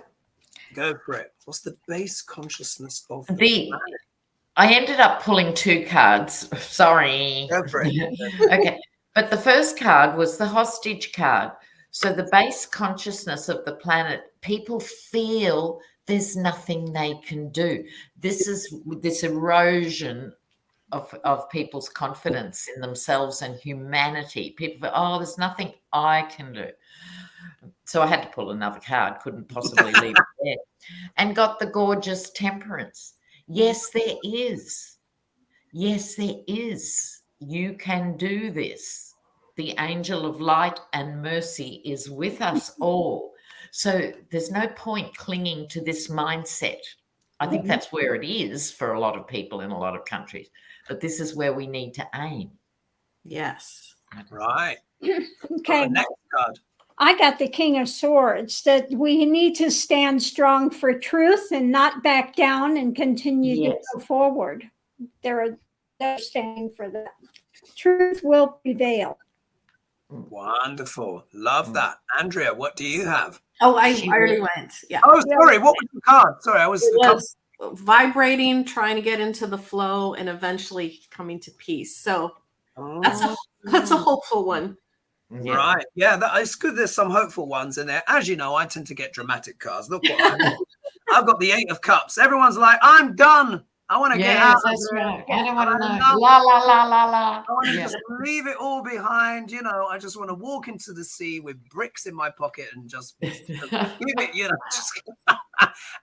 Go for it. What's the base consciousness of the planet? I ended up pulling two cards. Sorry. Go for it. Okay. But the first card was the hostage card. So the base consciousness of the planet, people feel there's nothing they can do. This is this erosion of people's confidence in themselves and humanity. People feel, oh, there's nothing I can do. So I had to pull another card, couldn't possibly leave it there. And got the gorgeous Temperance. Yes, there is. Yes, there is. You can do this. The angel of light and mercy is with us all. So there's no point clinging to this mindset. I think that's where it is for a lot of people in a lot of countries. But this is where we need to aim. Yes. Right. Okay. Next card. I got the King of Swords, that we need to stand strong for truth and not back down and continue to go forward. They're standing for that. Truth will prevail. Wonderful. Love that. Andrea, what do you have? Oh, I already went. Yeah. Oh, sorry. What was the card? Sorry, I was vibrating, trying to get into the flow, and eventually coming to peace. So that's a hopeful one. Yeah. Right. Yeah, it's good. There's some hopeful ones in there. As you know, I tend to get dramatic cards. Look what I've got the 8 of Cups. Everyone's like, I'm done. I want to get out. That's right. I don't want to know. La, la, la, la, la. I want to just leave it all behind. You know, I just want to walk into the sea with bricks in my pocket and just give it, you know.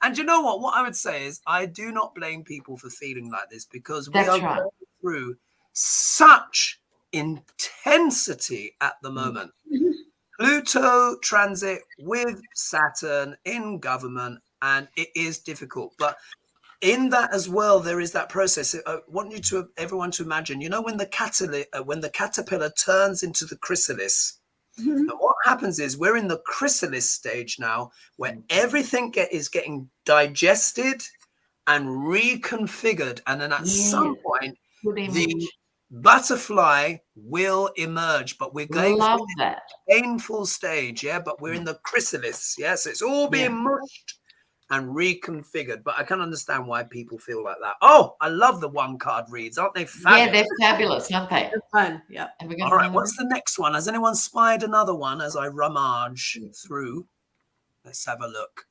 And you know what? What I would say is I do not blame people for feeling like this, because we are going through such intensity at the moment. Pluto transit with Saturn in government, and it is difficult. But in that as well, there is that process. I want everyone to imagine, you know, when the caterpillar turns into the chrysalis, and what happens is we're in the chrysalis stage now, where everything is getting digested and reconfigured, and then at some point the butterfly will emerge, but we're going through that painful stage, but we're in the chrysalis, so it's all being mushed and reconfigured. But I can understand why people feel like that. Oh, I love the one card reads, aren't they fabulous? Yeah, they're fabulous, aren't they? They're fun. Yeah. All right, what's the next one? Has anyone spied another one as I rummage through? Let's have a look.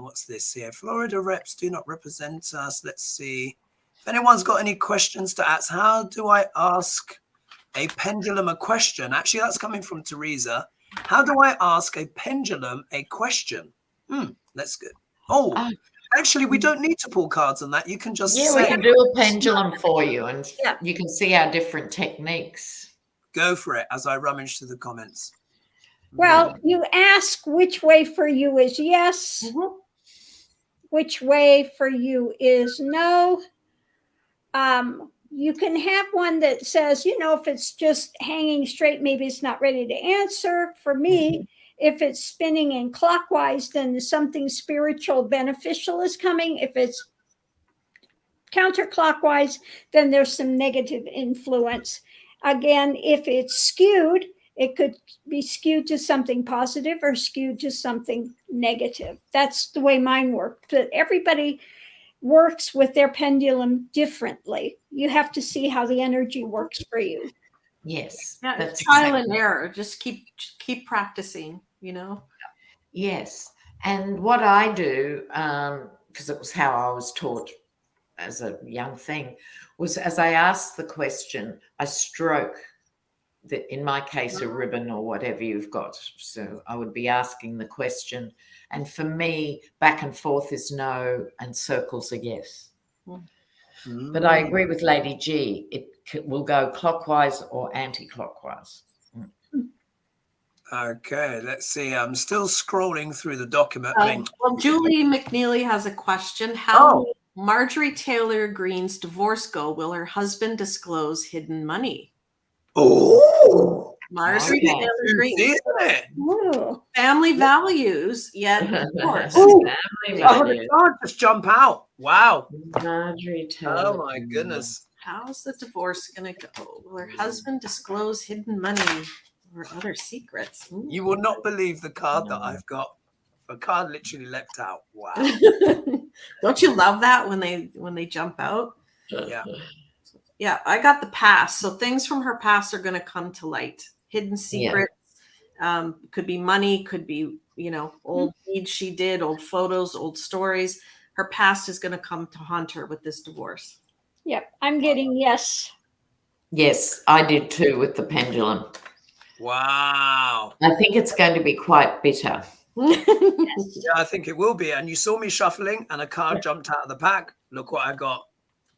What's this here? Florida reps do not represent us. Let's see. If anyone's got any questions to ask, how do I ask a pendulum a question? Actually, that's coming from Teresa. How do I ask a pendulum a question? That's good. Oh, actually, we don't need to pull cards on that. You can just say. We can do a pendulum for you, and you can see our different techniques. Go for it as I rummage through the comments. Well, you ask which way for you is yes, which way for you is no. You can have one that says, you know, if it's just hanging straight, maybe it's not ready to answer. For me, if it's spinning in clockwise, then something spiritual beneficial is coming. If it's counterclockwise, then there's some negative influence. Again, if it's skewed, it could be skewed to something positive or skewed to something negative. That's the way mine worked. But everybody works with their pendulum differently. You have to see how the energy works for you. Yes. Yeah, it's trial and error. Just keep practicing, you know? Yes. And what I do, because it was how I was taught as a young thing, was as I ask the question, I stroke, in my case, a ribbon or whatever you've got. So I would be asking the question. And for me, back and forth is no, and circles are yes. But I agree with Lady G. It will go clockwise or anti-clockwise. Okay, let's see. I'm still scrolling through the document. Well, Julie McNeely has a question. How will Marjorie Taylor Greene's divorce go? Will her husband disclose hidden money? Oh, Marjorie Taylor Greene. Isn't it? Family values, yet divorce. Family can't just jump out. Wow. Marjorie Taylor. Oh my goodness. How's the divorce gonna go? Will her husband disclose hidden money or other secrets? You will not believe the card that I've got. A card literally leapt out. Wow. Don't you love that when they jump out? Yeah. Yeah, I got the past. So things from her past are going to come to light. Hidden secrets, Could be money, could be, old deeds she did, old photos, old stories. Her past is going to come to haunt her with this divorce. Yep, I'm getting yes. Yes, I did too with the pendulum. Wow. I think it's going to be quite bitter. Yeah, I think it will be. And you saw me shuffling and a card jumped out of the pack. Look what I got.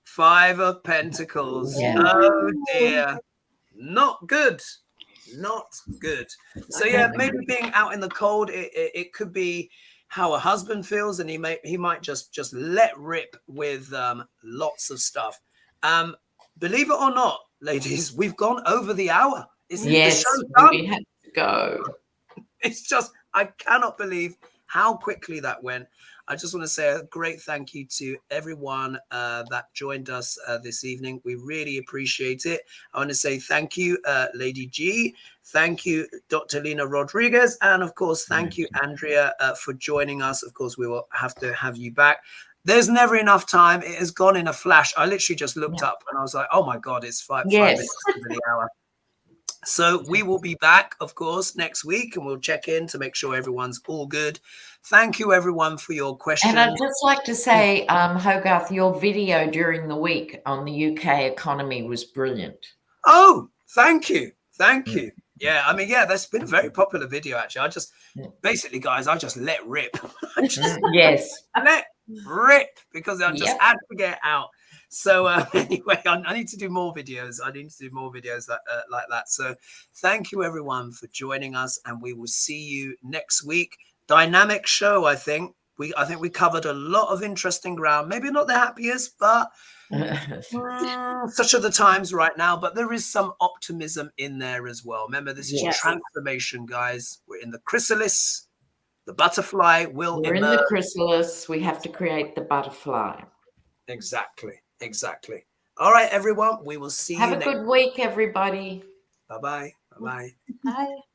5 of Pentacles. Yeah. Oh dear. Not good. Not good. So yeah, maybe being out in the cold, it could be how a husband feels, and he might just let rip with lots of stuff. Believe it or not, ladies, we've gone over the hour. Yes, the show's done. we have to go. It's just, I cannot believe how quickly that went. I just want to say a great thank you to everyone that joined us this evening. We really appreciate it. I want to say thank you, Lady G. Thank you, Dr. Lena Rodriguez. And of course, thank you, Andrea, for joining us. Of course, we will have to have you back. There's never enough time. It has gone in a flash. I literally just looked up and I was like, oh my God, it's 5 minutes over the hour. So we will be back, of course, next week, and we'll check in to make sure everyone's all good. Thank you, everyone, for your questions. And I'd just like to say, Hogarth, your video during the week on the UK economy was brilliant. Oh, thank you. Thank you. Yeah, I mean, yeah, that's been a very popular video, actually. I just, basically, guys, I just let rip. Yes. Let rip, because I just had to get out. So anyway, I need to do more videos. I need to do more videos like that. So thank you, everyone, for joining us, and we will see you next week. Dynamic show, I think. I think we covered a lot of interesting ground. Maybe not the happiest, but such are the times right now. But there is some optimism in there as well. Remember, this is transformation, guys. We're in the chrysalis. The butterfly will We're emerge. in the chrysalis. We have to create the butterfly. Exactly. Exactly. All right, everyone. We will see you next week. Have a good week, everybody. Bye-bye. Bye-bye. Bye.